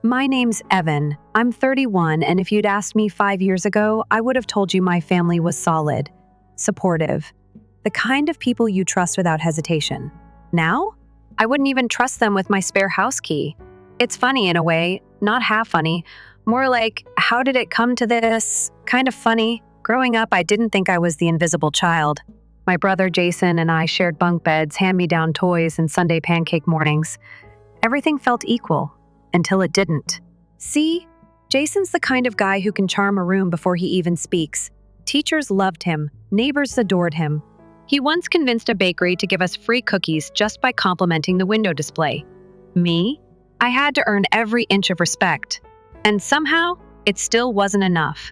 My name's Evan. I'm 31, and if you'd asked me 5 years ago, I would have told you my family was solid, supportive, the kind of people you trust without hesitation. Now, I wouldn't even trust them with my spare house key. It's funny in a way, not half funny, more like, how did it come to this? Kind of funny. Growing up, I didn't think I was the invisible child. My brother Jason and I shared bunk beds, hand-me-down toys, and Sunday pancake mornings. Everything felt equal, until it didn't. See, Jason's the kind of guy who can charm a room before he even speaks. Teachers loved him, neighbors adored him. He once convinced a bakery to give us free cookies just by complimenting the window display. Me? I had to earn every inch of respect. And somehow, it still wasn't enough.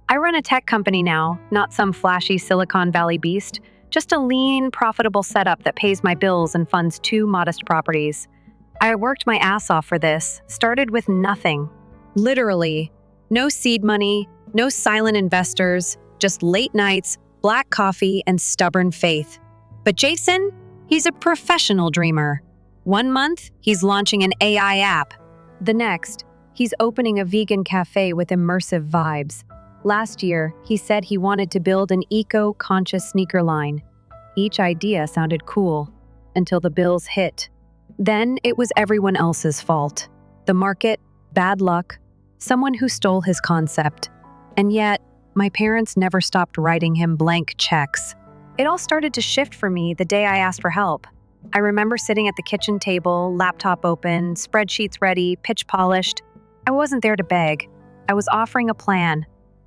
I run a tech company now, not some flashy Silicon Valley beast, just a lean, profitable setup that pays my bills and funds 2 modest properties. I worked my ass off for this, started with nothing. Literally. No seed money, no silent investors, just late nights, black coffee, and stubborn faith. But Jason, he's a professional dreamer. 1 month, he's launching an AI app. The next, he's opening a vegan cafe with immersive vibes. Last year, he said he wanted to build an eco-conscious sneaker line. Each idea sounded cool, until the bills hit. Then it was everyone else's fault. The market, bad luck, someone who stole his concept. And yet, my parents never stopped writing him blank checks. It all started to shift for me the day I asked for help. I remember sitting at the kitchen table, laptop open, spreadsheets ready, pitch polished. I wasn't there to beg. I was offering a plan,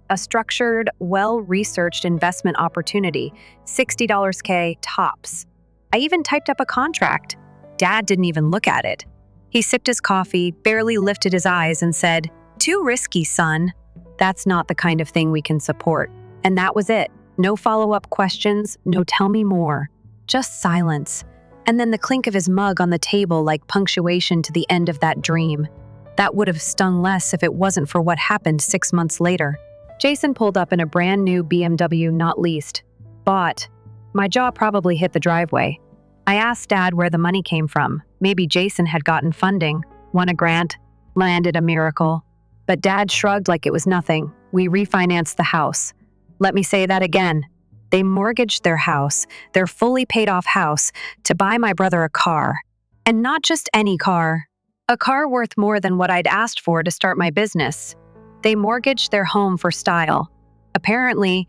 a structured, well-researched investment opportunity, $60 K tops. I even typed up a contract. Dad didn't even look at it. He sipped his coffee, barely lifted his eyes, and said, "Too risky, son. That's not the kind of thing we can support." And that was it. No follow-up questions, no tell me more. Just silence. And then the clink of his mug on the table like punctuation to the end of that dream. That would have stung less if it wasn't for what happened 6 months later. Jason pulled up in a brand new BMW not leased. Bought. My jaw probably hit the driveway. I asked Dad where the money came from. Maybe Jason had gotten funding, won a grant, landed a miracle. But Dad shrugged like it was nothing. We refinanced the house. Let me say that again. They mortgaged their house, their fully paid off house, to buy my brother a car. And not just any car. A car worth more than what I'd asked for to start my business. They mortgaged their home for style. Apparently,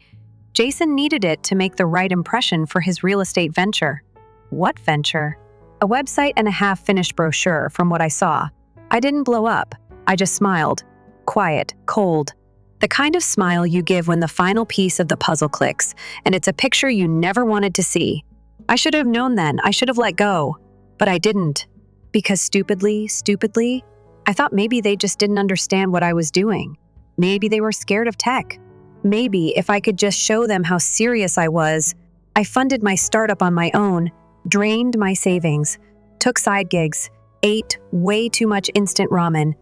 Jason needed it to make the right impression for his real estate venture. What venture? A website and a half-finished brochure from what I saw. I didn't blow up. I just smiled. Quiet, cold. The kind of smile you give when the final piece of the puzzle clicks, and it's a picture you never wanted to see. I should have known then. I should have let go. But I didn't. Because stupidly, I thought maybe they just didn't understand what I was doing. Maybe they were scared of tech. Maybe if I could just show them how serious I was. I funded my startup on my own, drained my savings, took side gigs, ate way too much instant ramen.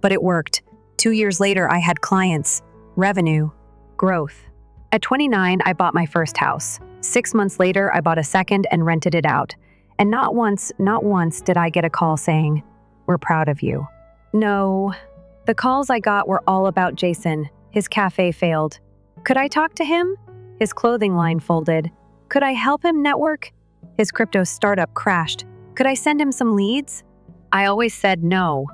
But it worked. 2 years later, I had clients, revenue, growth. At 29, I bought my first house. 6 months later, I bought a second and rented it out. And not once did I get a call saying, "We're proud of you." No, the calls I got were all about Jason. His cafe failed. Could I talk to him? His clothing line folded. Could I help him network? His crypto startup crashed. Could I send him some leads? I always said no,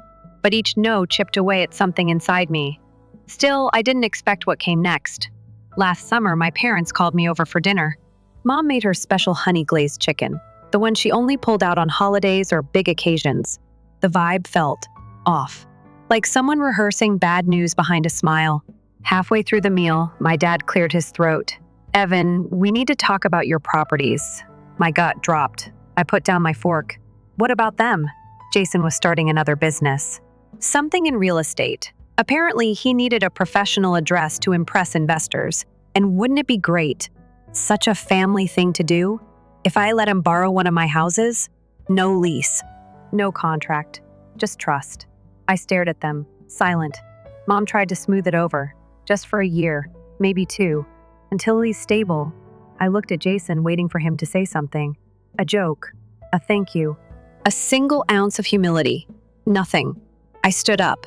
but each no chipped away at something inside me. Still, I didn't expect what came next. Last summer, my parents called me over for dinner. Mom made her special honey glazed chicken, the one she only pulled out on holidays or big occasions. The vibe felt off, like someone rehearsing bad news behind a smile. Halfway through the meal, my dad cleared his throat. "Evan, we need to talk about your properties." My gut dropped. I put down my fork. What about them? Jason was starting another business. Something in real estate. Apparently, he needed a professional address to impress investors. And wouldn't it be great? Such a family thing to do. If I let him borrow one of my houses, no lease, no contract, just trust. I stared at them, silent. Mom tried to smooth it over, just for a year, maybe 2, until he's stable. I looked at Jason, waiting for him to say something. A joke, a thank you, a single ounce of humility. Nothing. I stood up.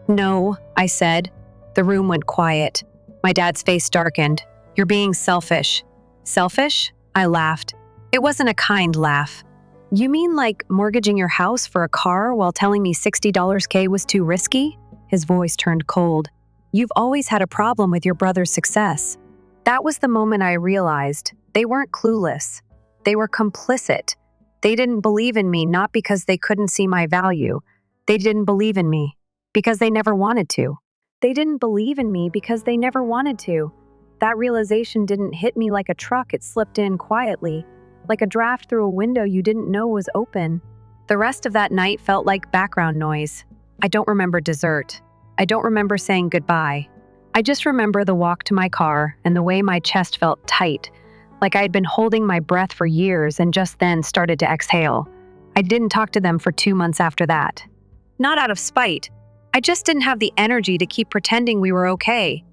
No, I said. The room went quiet. My dad's face darkened. You're being selfish. Selfish? I laughed. It wasn't a kind laugh. You mean like mortgaging your house for a car while telling me $60K was too risky? His voice turned cold. You've always had a problem with your brother's success. That was the moment I realized they weren't clueless. They were complicit. They didn't believe in me not because they couldn't see my value. They didn't believe in me because they never wanted to. They didn't believe in me because they never wanted to. That realization didn't hit me like a truck, it slipped in quietly, like a draft through a window you didn't know was open. The rest of that night felt like background noise. I don't remember dessert. I don't remember saying goodbye. I just remember the walk to my car and the way my chest felt tight, like I had been holding my breath for years and just then started to exhale. I didn't talk to them for 2 months after that. Not out of spite. I just didn't have the energy to keep pretending we were okay.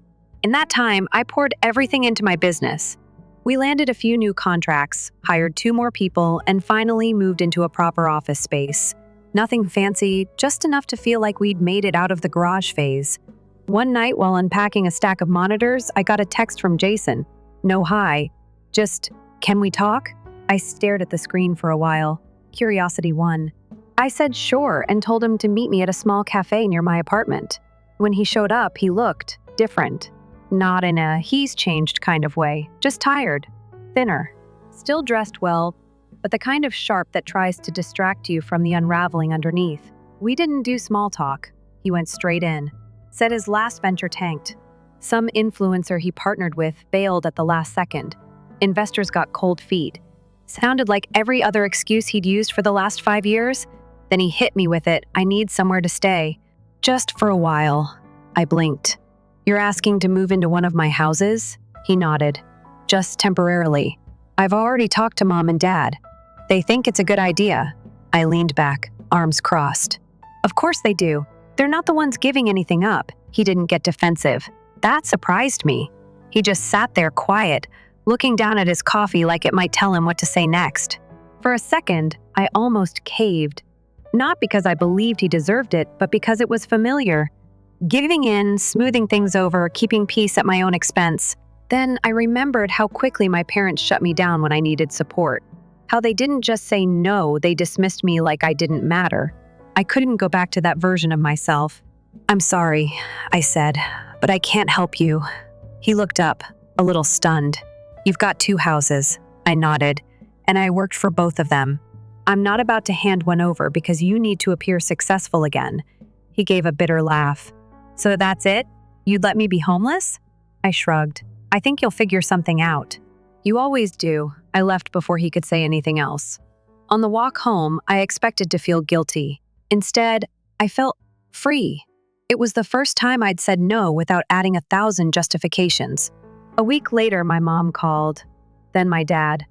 In that time, I poured everything into my business. We landed a few new contracts, hired 2 more people, and finally moved into a proper office space. Nothing fancy, just enough to feel like we'd made it out of the garage phase. One night, while unpacking a stack of monitors, I got a text from Jason. No hi, just, can we talk? I stared at the screen for a while. Curiosity won. I said sure and told him to meet me at a small cafe near my apartment. When he showed up, he looked different. Not in a he's changed kind of way, just tired, thinner, still dressed well, but the kind of sharp that tries to distract you from the unraveling underneath. We didn't do small talk. He went straight in. Said his last venture tanked. Some influencer he partnered with bailed at the last second. Investors got cold feet. Sounded like every other excuse he'd used for the last 5 years. Then he hit me with it. I need somewhere to stay. Just for a while. I blinked. You're asking to move into one of my houses? He nodded. Just temporarily. I've already talked to Mom and Dad. They think it's a good idea. I leaned back, arms crossed. Of course they do. They're not the ones giving anything up. He didn't get defensive. That surprised me. He just sat there quiet, looking down at his coffee like it might tell him what to say next. For a second, I almost caved. Not because I believed he deserved it, but because it was familiar. Giving in, smoothing things over, keeping peace at my own expense. Then I remembered how quickly my parents shut me down when I needed support. How they didn't just say no, they dismissed me like I didn't matter. I couldn't go back to that version of myself. I'm sorry, I said, but I can't help you. He looked up, a little stunned. You've got 2 houses, I nodded, and I worked for both of them. I'm not about to hand one over because you need to appear successful again. He gave a bitter laugh. So that's it? You'd let me be homeless? I shrugged. I think you'll figure something out. You always do. I left before he could say anything else. On the walk home, I expected to feel guilty. Instead, I felt free. It was the first time I'd said no without adding 1,000 justifications. A week later, my mom called. Then my dad.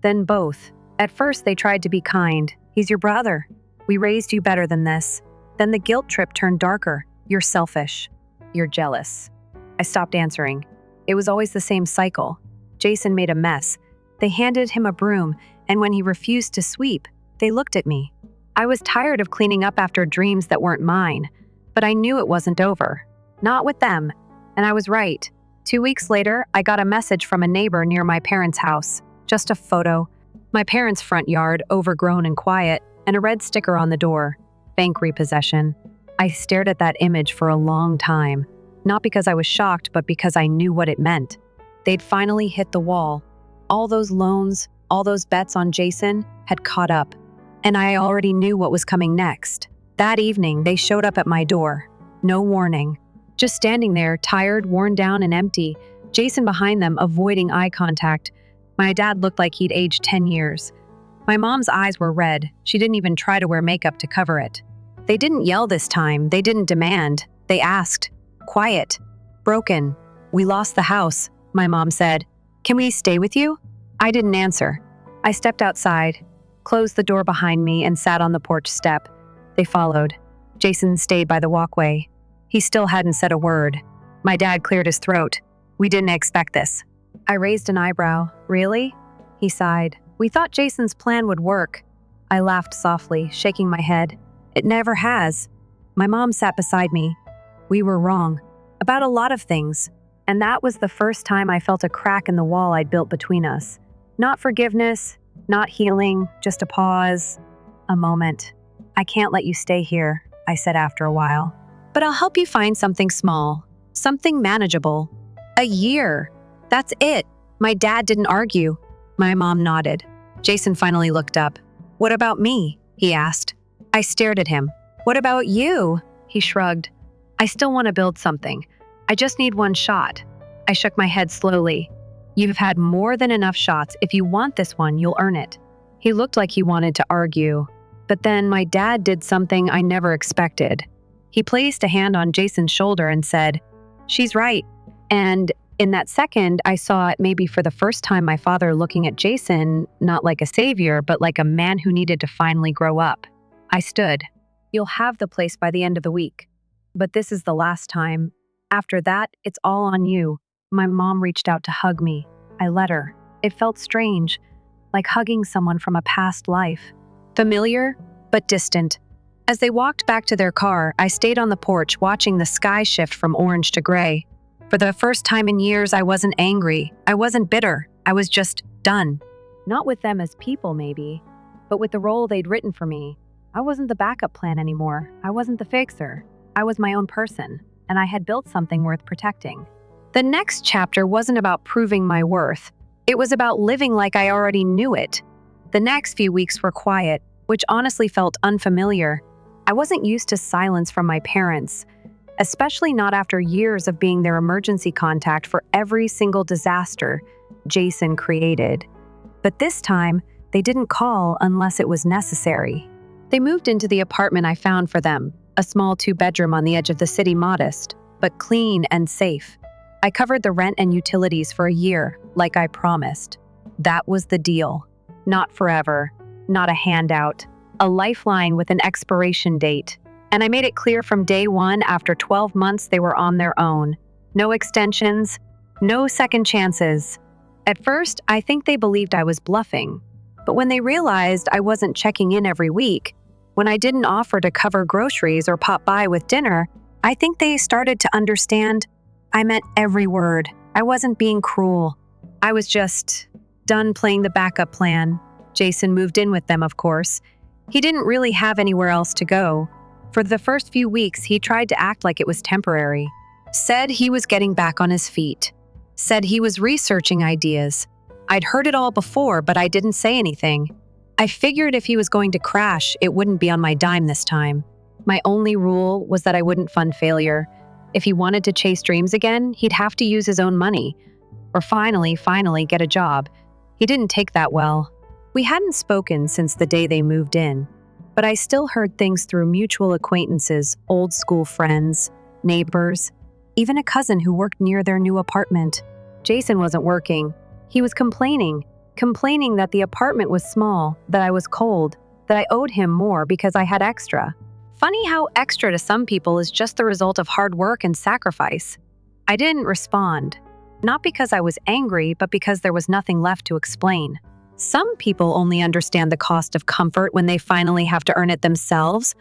Then both. At first, they tried to be kind. He's your brother. We raised you better than this. Then the guilt trip turned darker. You're selfish. You're jealous. I stopped answering. It was always the same cycle. Jason made a mess. They handed him a broom, and when he refused to sweep, they looked at me. I was tired of cleaning up after dreams that weren't mine, but I knew it wasn't over. Not with them. And I was right. 2 weeks later, I got a message from a neighbor near my parents' house. Just a photo. My parents' front yard, overgrown and quiet, and a red sticker on the door. Bank repossession. I stared at that image for a long time. Not because I was shocked, but because I knew what it meant. They'd finally hit the wall. All those loans, all those bets on Jason had caught up. And I already knew what was coming next. That evening, they showed up at my door. No warning. Just standing there, tired, worn down, and empty. Jason behind them, avoiding eye contact. My dad looked like he'd aged 10 years. My mom's eyes were red. She didn't even try to wear makeup to cover it. They didn't yell this time. They didn't demand. They asked. Quiet. Broken. We lost the house, my mom said. Can we stay with you? I didn't answer. I stepped outside, closed the door behind me, and sat on the porch step. They followed. Jason stayed by the walkway. He still hadn't said a word. My dad cleared his throat. We didn't expect this. I raised an eyebrow. Really? He sighed. We thought Jason's plan would work. I laughed softly, shaking my head. It never has. My mom sat beside me. We were wrong. About a lot of things. And that was the first time I felt a crack in the wall I'd built between us. Not forgiveness, not healing, just a pause, a moment. I can't let you stay here, I said after a while. But I'll help you find something small, something manageable. A year. That's it. My dad didn't argue. My mom nodded. Jason finally looked up. What about me? He asked. I stared at him. What about you? He shrugged. I still want to build something. I just need one shot. I shook my head slowly. You've had more than enough shots. If you want this one, you'll earn it. He looked like he wanted to argue. But then my dad did something I never expected. He placed a hand on Jason's shoulder and said, "She's right." And in that second, I saw it maybe for the first time my father looking at Jason, not like a savior, but like a man who needed to finally grow up. I stood. You'll have the place by the end of the week. But this is the last time. After that, it's all on you. My mom reached out to hug me. I let her. It felt strange, like hugging someone from a past life. Familiar, but distant. As they walked back to their car, I stayed on the porch watching the sky shift from orange to gray. For the first time in years, I wasn't angry. I wasn't bitter. I was just done. Not with them as people, maybe, but with the role they'd written for me. I wasn't the backup plan anymore. I wasn't the fixer. I was my own person, and I had built something worth protecting. The next chapter wasn't about proving my worth. It was about living like I already knew it. The next few weeks were quiet, which honestly felt unfamiliar. I wasn't used to silence from my parents, especially not after years of being their emergency contact for every single disaster Jason created. But this time, they didn't call unless it was necessary. They moved into the apartment I found for them, a small 2-bedroom on the edge of the city, modest, but clean and safe. I covered the rent and utilities for a year, like I promised. That was the deal. Not forever, not a handout, a lifeline with an expiration date. And I made it clear from day one, after 12 months, they were on their own. No extensions, no second chances. At first, I think they believed I was bluffing. But when they realized I wasn't checking in every week, when I didn't offer to cover groceries or pop by with dinner, I think they started to understand I meant every word. I wasn't being cruel. I was just done playing the backup plan. Jason moved in with them, of course. He didn't really have anywhere else to go. For the first few weeks, he tried to act like it was temporary. Said he was getting back on his feet. Said he was researching ideas. I'd heard it all before, but I didn't say anything. I figured if he was going to crash, it wouldn't be on my dime this time. My only rule was that I wouldn't fund failure. If he wanted to chase dreams again, he'd have to use his own money. Or finally get a job. He didn't take that well. We hadn't spoken since the day they moved in. But I still heard things through mutual acquaintances, old school friends, neighbors, even a cousin who worked near their new apartment. Jason wasn't working. He was complaining that the apartment was small, that I was cold, that I owed him more because I had extra. Funny how extra to some people is just the result of hard work and sacrifice. I didn't respond, not because I was angry, but because there was nothing left to explain. Some people only understand the cost of comfort when they finally have to earn it themselves.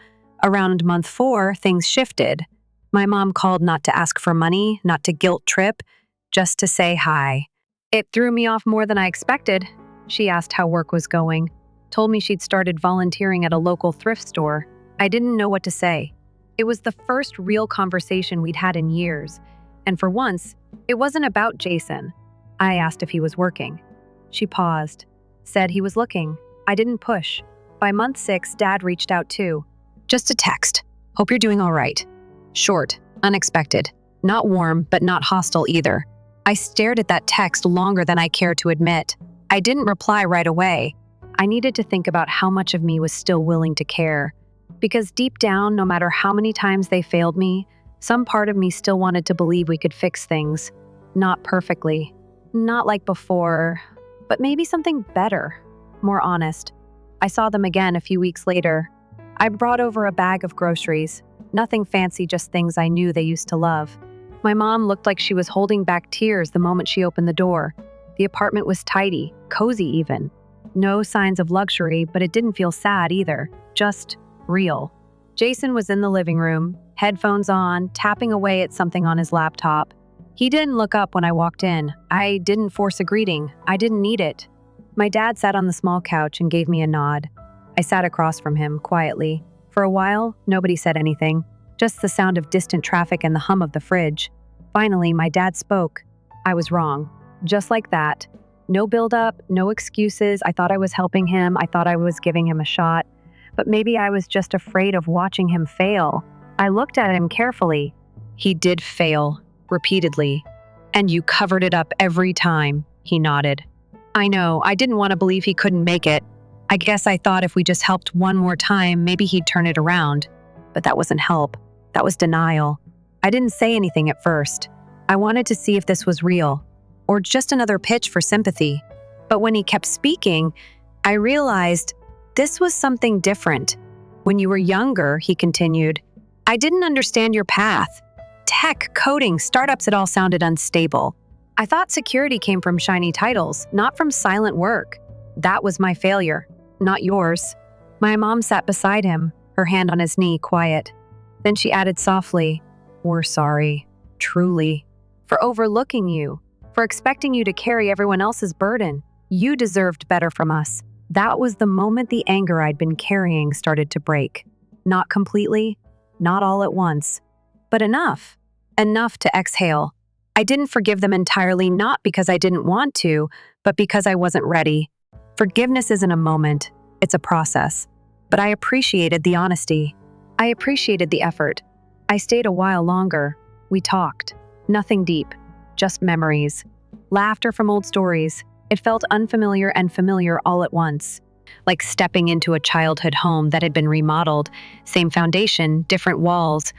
Around month 4, things shifted. My mom called not to ask for money, not to guilt trip, just to say hi. It threw me off more than I expected. She asked how work was going, told me she'd started volunteering at a local thrift store. I didn't know what to say. It was the first real conversation we'd had in years, and for once, it wasn't about Jason. I asked if he was working. She paused, said he was looking. I didn't push. By month 6, Dad reached out too. Just a text. Hope you're doing all right. Short, unexpected. Not warm, but not hostile either. I stared at that text longer than I cared to admit. I didn't reply right away. I needed to think about how much of me was still willing to care. Because deep down, no matter how many times they failed me, some part of me still wanted to believe we could fix things. Not perfectly. Not like before, but maybe something better, more honest. I saw them again a few weeks later. I brought over a bag of groceries. Nothing fancy, just things I knew they used to love. My mom looked like she was holding back tears the moment she opened the door. The apartment was tidy, cozy even. No signs of luxury, but it didn't feel sad either. Just real. Jason was in the living room, headphones on, tapping away at something on his laptop. He didn't look up when I walked in. I didn't force a greeting. I didn't need it. My dad sat on the small couch and gave me a nod. I sat across from him, quietly. For a while, nobody said anything, just the sound of distant traffic and the hum of the fridge. Finally, my dad spoke. I was wrong. Just like that. No build-up, no excuses. I thought I was helping him. I thought I was giving him a shot. But maybe I was just afraid of watching him fail. I looked at him carefully. He did fail, repeatedly. And you covered it up every time, he nodded. I know, I didn't want to believe he couldn't make it. I guess I thought if we just helped one more time, maybe he'd turn it around. But that wasn't help. That was denial. I didn't say anything at first. I wanted to see if this was real, or just another pitch for sympathy. But when he kept speaking, I realized this was something different. When you were younger, he continued, I didn't understand your path. Tech, coding, startups, it all sounded unstable. I thought security came from shiny titles, not from silent work. That was my failure, not yours. My mom sat beside him, her hand on his knee, quiet. Then she added softly, We're sorry, truly, for overlooking you, for expecting you to carry everyone else's burden. You deserved better from us. That was the moment the anger I'd been carrying started to break. Not completely, not all at once, but enough. Enough to exhale. I didn't forgive them entirely, not because I didn't want to, but because I wasn't ready. Forgiveness isn't a moment, it's a process. But I appreciated the honesty. I appreciated the effort. I stayed a while longer. We talked. Nothing deep, just memories. Laughter from old stories. It felt unfamiliar and familiar all at once. Like stepping into a childhood home that had been remodeled. Same foundation, different walls.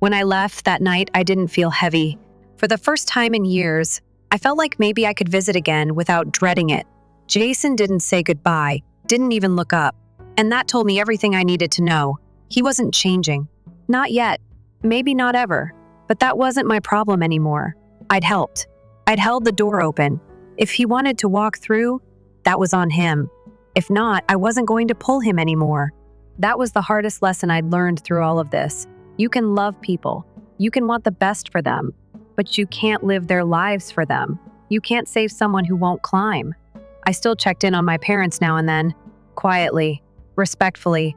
When I left that night, I didn't feel heavy. For the first time in years, I felt like maybe I could visit again without dreading it. Jason didn't say goodbye, didn't even look up. And that told me everything I needed to know. He wasn't changing. Not yet. Maybe not ever. But that wasn't my problem anymore. I'd helped. I'd held the door open. If he wanted to walk through, that was on him. If not, I wasn't going to pull him anymore. That was the hardest lesson I'd learned through all of this. You can love people. You can want the best for them. But you can't live their lives for them. You can't save someone who won't climb. I still checked in on my parents now and then. Quietly. Respectfully.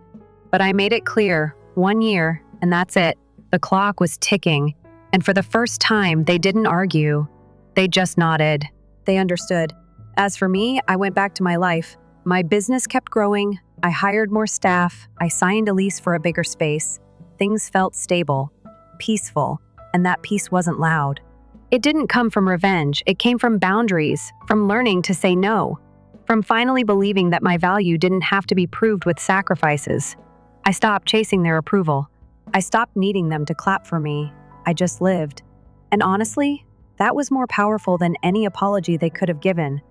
But I made it clear, 1 year, and that's it. The clock was ticking. And for the first time, they didn't argue. They just nodded. They understood. As for me, I went back to my life. My business kept growing. I hired more staff. I signed a lease for a bigger space. Things felt stable, peaceful, and that peace wasn't loud. It didn't come from revenge. It came from boundaries, from learning to say no, from finally believing that my value didn't have to be proved with sacrifices. I stopped chasing their approval. I stopped needing them to clap for me. I just lived. And honestly, that was more powerful than any apology they could have given.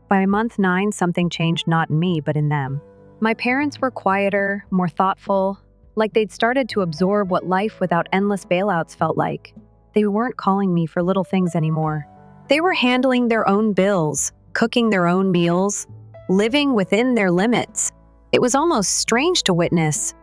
By month 9, something changed, not in me, but in them. My parents were quieter, more thoughtful, like they'd started to absorb what life without endless bailouts felt like. They weren't calling me for little things anymore. They were handling their own bills, cooking their own meals, living within their limits. It was almost strange to witness.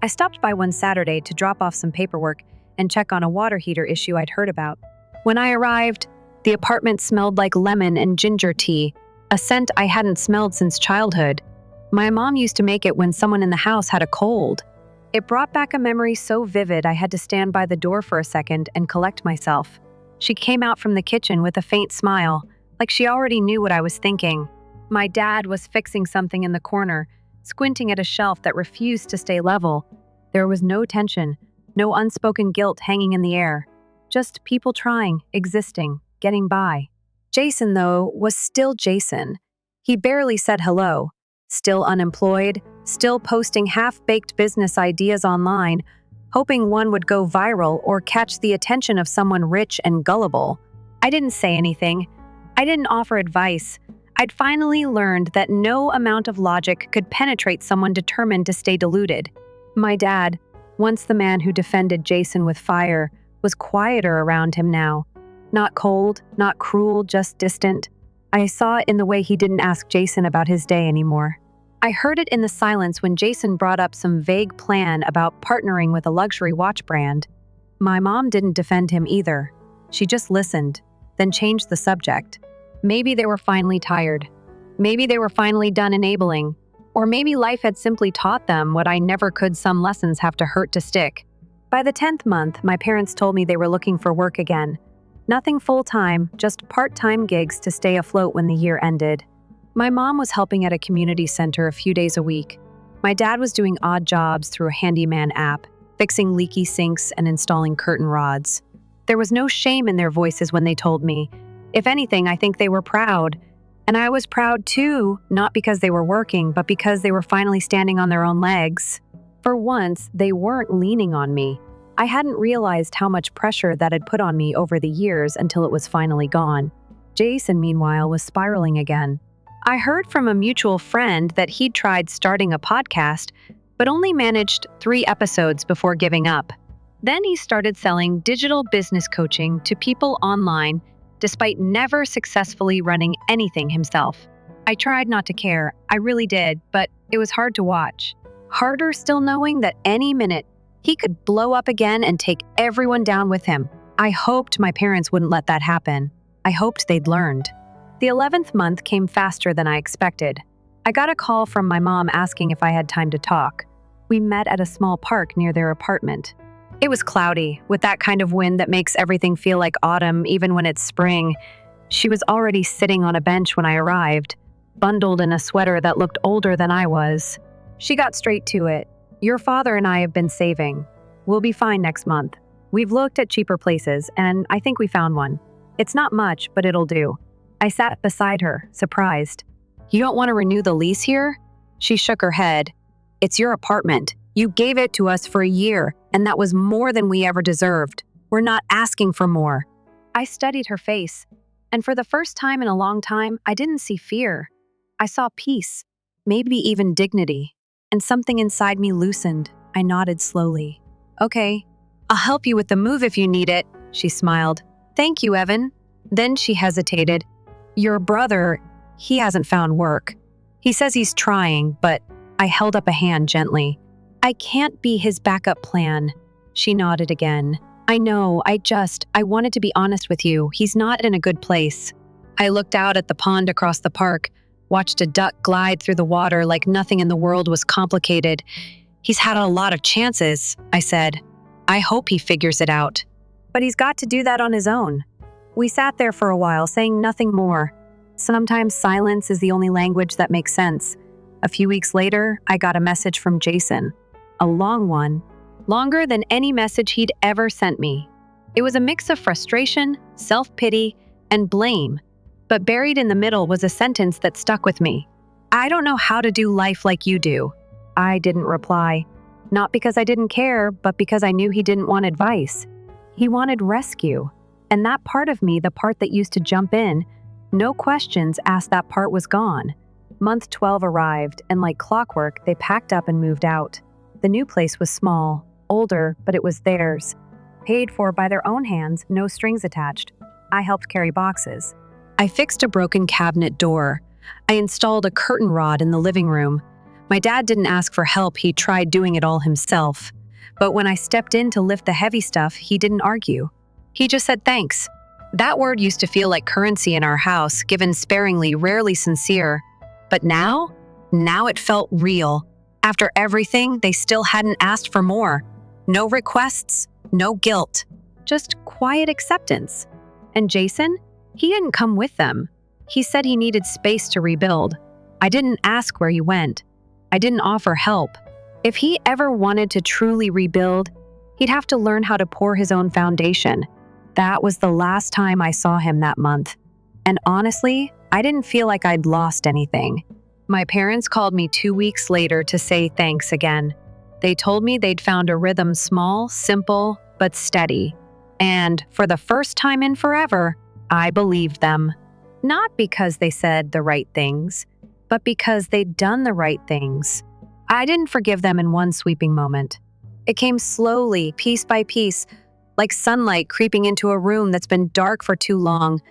I stopped by one Saturday to drop off some paperwork and check on a water heater issue I'd heard about. When I arrived, the apartment smelled like lemon and ginger tea, a scent I hadn't smelled since childhood. My mom used to make it when someone in the house had a cold. It brought back a memory so vivid I had to stand by the door for a second and collect myself. She came out from the kitchen with a faint smile, like she already knew what I was thinking. My dad was fixing something in the corner, squinting at a shelf that refused to stay level. There was no tension, no unspoken guilt hanging in the air. Just people trying, existing, getting by. Jason, though, was still Jason. He barely said hello. Still unemployed, still posting half-baked business ideas online, hoping one would go viral or catch the attention of someone rich and gullible. I didn't say anything. I didn't offer advice. I'd finally learned that no amount of logic could penetrate someone determined to stay deluded. My dad, once the man who defended Jason with fire, was quieter around him now. Not cold, not cruel, just distant. I saw it in the way he didn't ask Jason about his day anymore. I heard it in the silence when Jason brought up some vague plan about partnering with a luxury watch brand. My mom didn't defend him either. She just listened, then changed the subject. Maybe they were finally tired. Maybe they were finally done enabling. Or maybe life had simply taught them what I never could. Some lessons have to hurt to stick. By the 10th month, my parents told me they were looking for work again. Nothing full-time, just part-time gigs to stay afloat when the year ended. My mom was helping at a community center a few days a week. My dad was doing odd jobs through a handyman app, fixing leaky sinks and installing curtain rods. There was no shame in their voices when they told me. If anything, I think they were proud. And I was proud too, not because they were working, but because they were finally standing on their own legs. For once, they weren't leaning on me. I hadn't realized how much pressure that had put on me over the years until it was finally gone. Jason, meanwhile, was spiraling again. I heard from a mutual friend that he'd tried starting a podcast, but only managed 3 episodes before giving up. Then he started selling digital business coaching to people online, despite never successfully running anything himself. I tried not to care, I really did, but it was hard to watch. Harder still knowing that any minute he could blow up again and take everyone down with him. I hoped my parents wouldn't let that happen. I hoped they'd learned. The 11th month came faster than I expected. I got a call from my mom asking if I had time to talk. We met at a small park near their apartment. It was cloudy, with that kind of wind that makes everything feel like autumn even when it's spring. She was already sitting on a bench when I arrived, bundled in a sweater that looked older than I was. She got straight to it. Your father and I have been saving. We'll be fine next month. We've looked at cheaper places, and I think we found one. It's not much, but it'll do. I sat beside her, surprised. You don't want to renew the lease here? She shook her head. It's your apartment. You gave it to us for a year, and that was more than we ever deserved. We're not asking for more. I studied her face, and for the first time in a long time, I didn't see fear. I saw peace, maybe even dignity, and something inside me loosened. I nodded slowly. Okay, I'll help you with the move if you need it, she smiled. Thank you, Evan. Then she hesitated. Your brother, he hasn't found work. He says he's trying, but I held up a hand gently. I can't be his backup plan. She nodded again. I know, I wanted to be honest with you. He's not in a good place. I looked out at the pond across the park, watched a duck glide through the water like nothing in the world was complicated. He's had a lot of chances, I said. I hope he figures it out. But he's got to do that on his own. We sat there for a while, saying nothing more. Sometimes silence is the only language that makes sense. A few weeks later, I got a message from Jason. A long one. Longer than any message he'd ever sent me. It was a mix of frustration, self-pity, and blame. But buried in the middle was a sentence that stuck with me. I don't know how to do life like you do. I didn't reply. Not because I didn't care, but because I knew he didn't want advice. He wanted rescue. And that part of me, the part that used to jump in, no questions asked, that part was gone. Month 12 arrived, and like clockwork, they packed up and moved out. The new place was small, older, but it was theirs. Paid for by their own hands, no strings attached. I helped carry boxes. I fixed a broken cabinet door. I installed a curtain rod in the living room. My dad didn't ask for help, he tried doing it all himself. But when I stepped in to lift the heavy stuff, he didn't argue. He just said thanks. That word used to feel like currency in our house, given sparingly, rarely sincere. But now it felt real. After everything, they still hadn't asked for more. No requests, no guilt, just quiet acceptance. And Jason? He didn't come with them. He said he needed space to rebuild. I didn't ask where he went. I didn't offer help. If he ever wanted to truly rebuild, he'd have to learn how to pour his own foundation. That was the last time I saw him that month. And honestly, I didn't feel like I'd lost anything. My parents called me 2 weeks later to say thanks again. They told me they'd found a rhythm small, simple, but steady. And for the first time in forever, I believed them. Not because they said the right things, but because they'd done the right things. I didn't forgive them in one sweeping moment. It came slowly, piece by piece, like sunlight creeping into a room that's been dark for too long.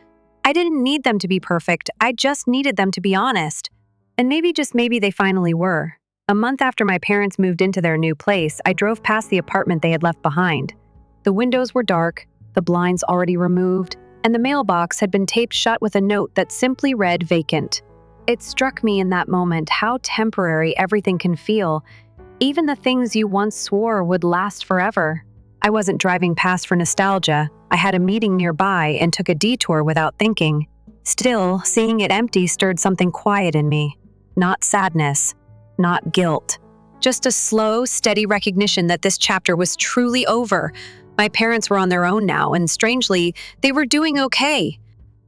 I didn't need them to be perfect. I just needed them to be honest. And maybe, just maybe, they finally were. A month after my parents moved into their new place, I drove past the apartment they had left behind. The windows were dark, the blinds already removed, and the mailbox had been taped shut with a note that simply read vacant. It struck me in that moment how temporary everything can feel, even the things you once swore would last forever. I wasn't driving past for nostalgia. I had a meeting nearby and took a detour without thinking. Still, seeing it empty stirred something quiet in me. Not sadness, not guilt. Just a slow, steady recognition that this chapter was truly over. My parents were on their own now, and strangely, they were doing okay.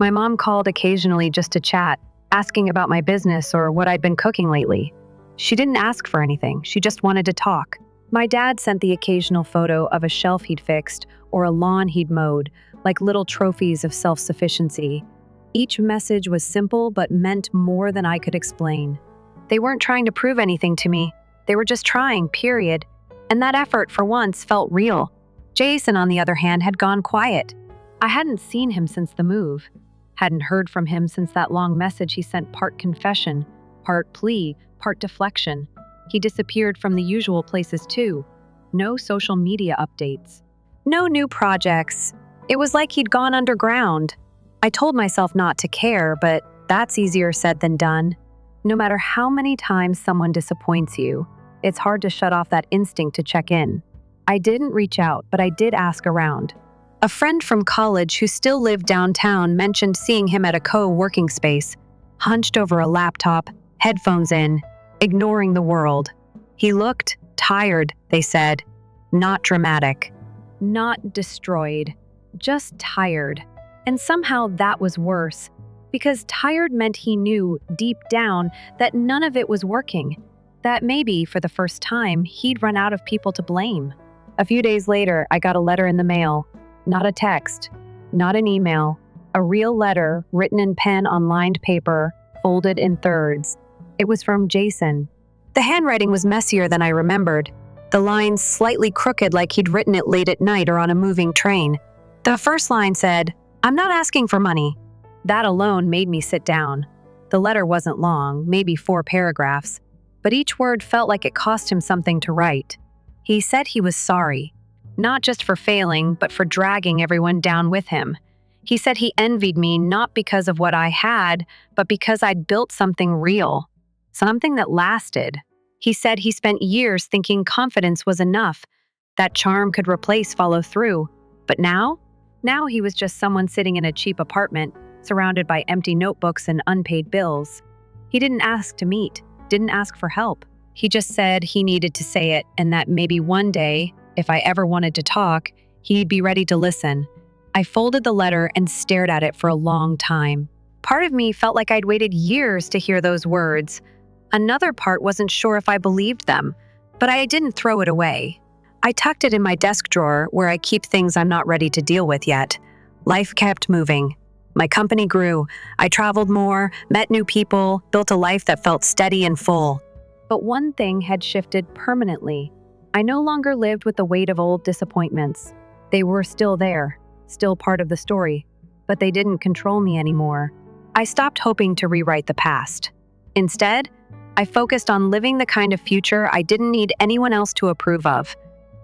My mom called occasionally just to chat, asking about my business or what I'd been cooking lately. She didn't ask for anything, she just wanted to talk. My dad sent the occasional photo of a shelf he'd fixed or a lawn he'd mowed, like little trophies of self-sufficiency. Each message was simple but meant more than I could explain. They weren't trying to prove anything to me. They were just trying, period. And that effort, for once, felt real. Jason, on the other hand, had gone quiet. I hadn't seen him since the move. Hadn't heard from him since that long message he sent, part confession, part plea, part deflection. He disappeared from the usual places too. No social media updates. No new projects. It was like he'd gone underground. I told myself not to care, but that's easier said than done. No matter how many times someone disappoints you, it's hard to shut off that instinct to check in. I didn't reach out, but I did ask around. A friend from college who still lived downtown mentioned seeing him at a co-working space, hunched over a laptop, headphones in, ignoring the world. He looked tired, they said. Not dramatic. Not destroyed. Just tired. And somehow that was worse, because tired meant he knew, deep down, that none of it was working. That maybe, for the first time, he'd run out of people to blame. A few days later, I got a letter in the mail. Not a text, not an email. A real letter, written in pen on lined paper, folded in thirds. It was from Jason. The handwriting was messier than I remembered. The lines slightly crooked, like he'd written it late at night or on a moving train. The first line said, "I'm not asking for money." That alone made me sit down. The letter wasn't long, maybe 4 paragraphs, but each word felt like it cost him something to write. He said he was sorry, not just for failing, but for dragging everyone down with him. He said he envied me not because of what I had, but because I'd built something real, something that lasted. He said he spent years thinking confidence was enough, that charm could replace follow through. But now he was just someone sitting in a cheap apartment, surrounded by empty notebooks and unpaid bills. He didn't ask to meet, didn't ask for help. He just said he needed to say it, and that maybe one day, if I ever wanted to talk, he'd be ready to listen. I folded the letter and stared at it for a long time. Part of me felt like I'd waited years to hear those words. Another part wasn't sure if I believed them, but I didn't throw it away. I tucked it in my desk drawer where I keep things I'm not ready to deal with yet. Life kept moving. My company grew. I traveled more, met new people, built a life that felt steady and full. But one thing had shifted permanently. I no longer lived with the weight of old disappointments. They were still there, still part of the story, but they didn't control me anymore. I stopped hoping to rewrite the past. Instead, I focused on living the kind of future I didn't need anyone else to approve of.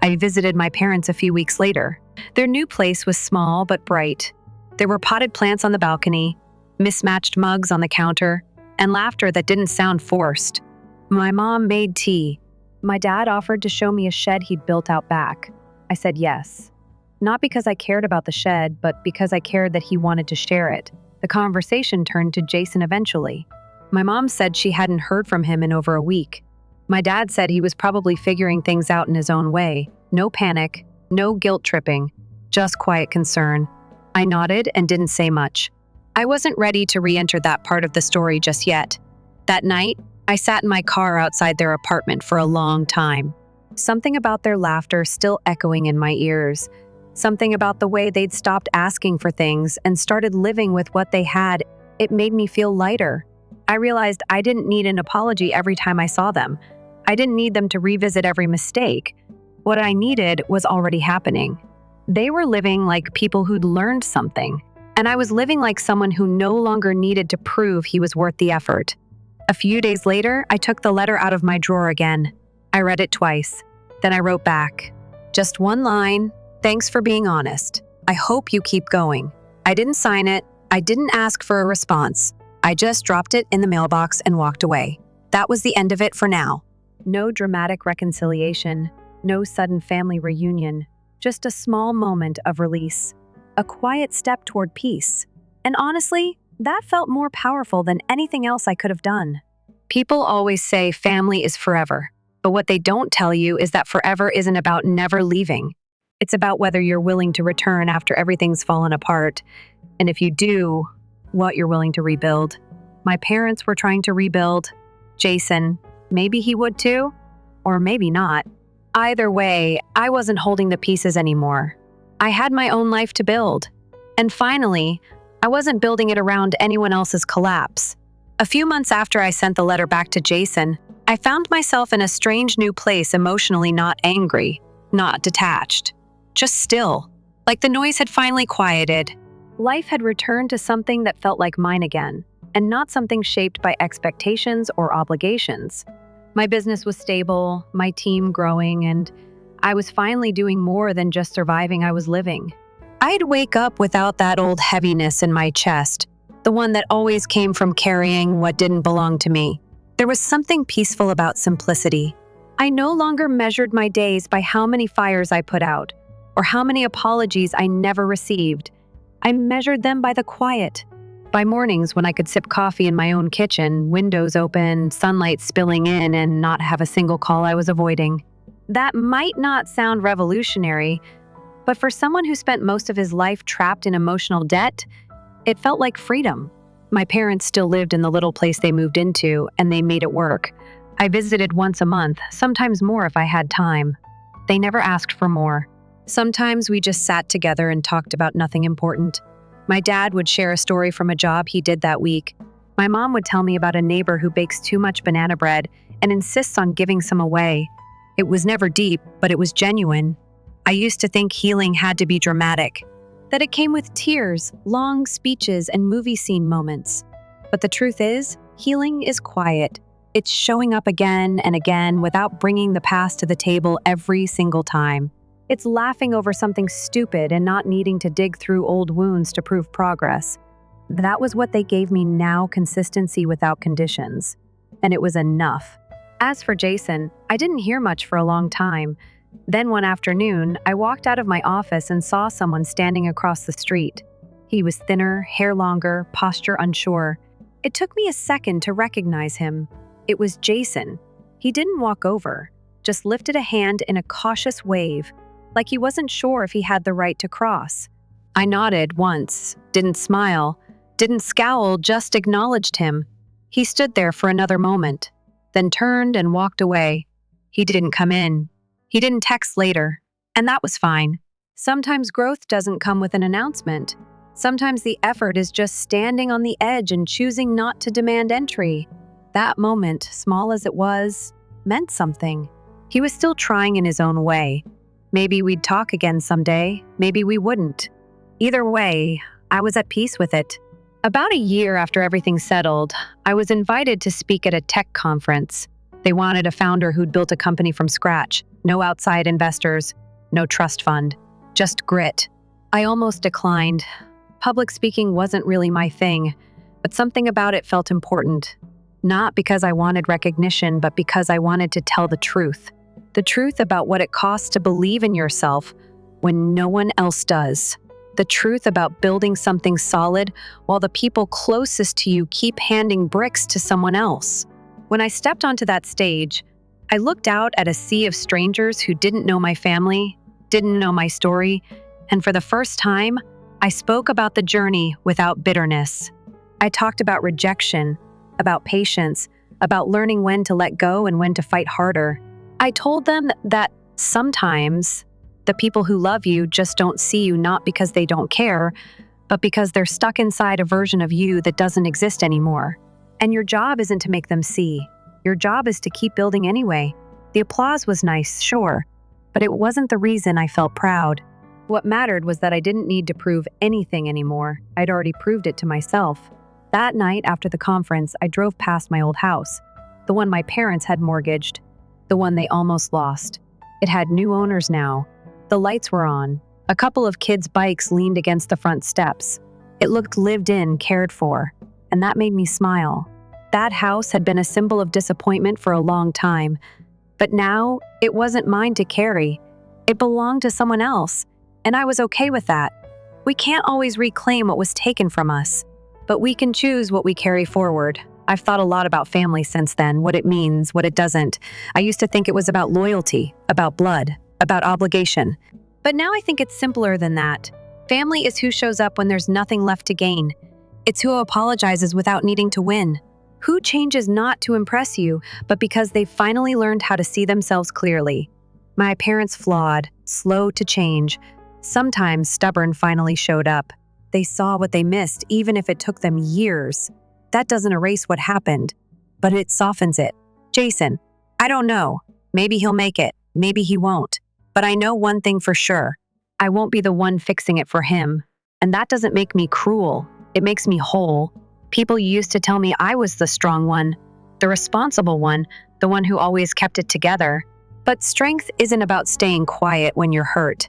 I visited my parents a few weeks later. Their new place was small but bright. There were potted plants on the balcony, mismatched mugs on the counter, and laughter that didn't sound forced. My mom made tea. My dad offered to show me a shed he'd built out back. I said yes. Not because I cared about the shed, but because I cared that he wanted to share it. The conversation turned to Jason eventually. My mom said she hadn't heard from him in over a week. My dad said he was probably figuring things out in his own way. No panic, no guilt tripping, just quiet concern. I nodded and didn't say much. I wasn't ready to re-enter that part of the story just yet. That night, I sat in my car outside their apartment for a long time. Something about their laughter still echoing in my ears. Something about the way they'd stopped asking for things and started living with what they had. It made me feel lighter. I realized I didn't need an apology every time I saw them. I didn't need them to revisit every mistake. What I needed was already happening. They were living like people who'd learned something, and I was living like someone who no longer needed to prove he was worth the effort. A few days later, I took the letter out of my drawer again. I read it twice. Then I wrote back. Just one line, Thanks for being honest. I hope you keep going. I didn't sign it. I didn't ask for a response. I just dropped it in the mailbox and walked away. That was the end of it for now. No dramatic reconciliation, no sudden family reunion, just a small moment of release, a quiet step toward peace. And honestly, that felt more powerful than anything else I could have done. People always say family is forever, but what they don't tell you is that forever isn't about never leaving. It's about whether you're willing to return after everything's fallen apart, and if you do, what you're willing to rebuild. My parents were trying to rebuild. Jason, maybe he would too, or maybe not. Either way, I wasn't holding the pieces anymore. I had my own life to build. And finally, I wasn't building it around anyone else's collapse. A few months after I sent the letter back to Jason, I found myself in a strange new place, emotionally not angry, not detached, just still, like the noise had finally quieted. Life had returned to something that felt like mine again, and not something shaped by expectations or obligations. My business was stable, my team growing, and I was finally doing more than just surviving, I was living. I'd wake up without that old heaviness in my chest, the one that always came from carrying what didn't belong to me. There was something peaceful about simplicity. I no longer measured my days by how many fires I put out, or how many apologies I never received. I measured them by the quiet, by mornings when I could sip coffee in my own kitchen, windows open, sunlight spilling in, and not have a single call I was avoiding. That might not sound revolutionary, but for someone who spent most of his life trapped in emotional debt, it felt like freedom. My parents still lived in the little place they moved into, and they made it work. I visited once a month, sometimes more if I had time. They never asked for more. Sometimes we just sat together and talked about nothing important. My dad would share a story from a job he did that week. My mom would tell me about a neighbor who bakes too much banana bread and insists on giving some away. It was never deep, but it was genuine. I used to think healing had to be dramatic, that it came with tears, long speeches, and movie scene moments. But the truth is, healing is quiet. It's showing up again and again without bringing the past to the table every single time. It's laughing over something stupid and not needing to dig through old wounds to prove progress. That was what they gave me now, consistency without conditions. And it was enough. As for Jason, I didn't hear much for a long time. Then one afternoon, I walked out of my office and saw someone standing across the street. He was thinner, hair longer, posture unsure. It took me a second to recognize him. It was Jason. He didn't walk over, just lifted a hand in a cautious wave, like he wasn't sure if he had the right to cross. I nodded once, didn't smile, didn't scowl, just acknowledged him. He stood there for another moment, then turned and walked away. He didn't come in. He didn't text later, and that was fine. Sometimes growth doesn't come with an announcement. Sometimes the effort is just standing on the edge and choosing not to demand entry. That moment, small as it was, meant something. He was still trying in his own way. Maybe we'd talk again someday, maybe we wouldn't. Either way, I was at peace with it. About a year after everything settled, I was invited to speak at a tech conference. They wanted a founder who'd built a company from scratch. No outside investors, no trust fund, just grit. I almost declined. Public speaking wasn't really my thing, but something about it felt important. Not because I wanted recognition, but because I wanted to tell the truth. The truth about what it costs to believe in yourself when no one else does. The truth about building something solid while the people closest to you keep handing bricks to someone else. When I stepped onto that stage, I looked out at a sea of strangers who didn't know my family, didn't know my story, and for the first time, I spoke about the journey without bitterness. I talked about rejection, about patience, about learning when to let go and when to fight harder. I told them that sometimes the people who love you just don't see you not because they don't care, but because they're stuck inside a version of you that doesn't exist anymore. And your job isn't to make them see. Your job is to keep building anyway. The applause was nice, sure, but it wasn't the reason I felt proud. What mattered was that I didn't need to prove anything anymore. I'd already proved it to myself. That night after the conference, I drove past my old house, the one my parents had mortgaged, the one they almost lost. It had new owners now. The lights were on. A couple of kids' bikes leaned against the front steps. It looked lived in, cared for, and that made me smile. That house had been a symbol of disappointment for a long time, but now it wasn't mine to carry. It belonged to someone else, and I was okay with that. We can't always reclaim what was taken from us, but we can choose what we carry forward. I've thought a lot about family since then, what it means, what it doesn't. I used to think it was about loyalty, about blood, about obligation. But now I think it's simpler than that. Family is who shows up when there's nothing left to gain. It's who apologizes without needing to win. Who changes not to impress you, but because they've finally learned how to see themselves clearly. My parents flawed, slow to change, sometimes stubborn finally showed up. They saw what they missed, even if it took them years. That doesn't erase what happened, but it softens it. Jason, I don't know. Maybe he'll make it. Maybe he won't. But I know one thing for sure. I won't be the one fixing it for him. And that doesn't make me cruel. It makes me whole. People used to tell me I was the strong one, the responsible one, the one who always kept it together. But strength isn't about staying quiet when you're hurt.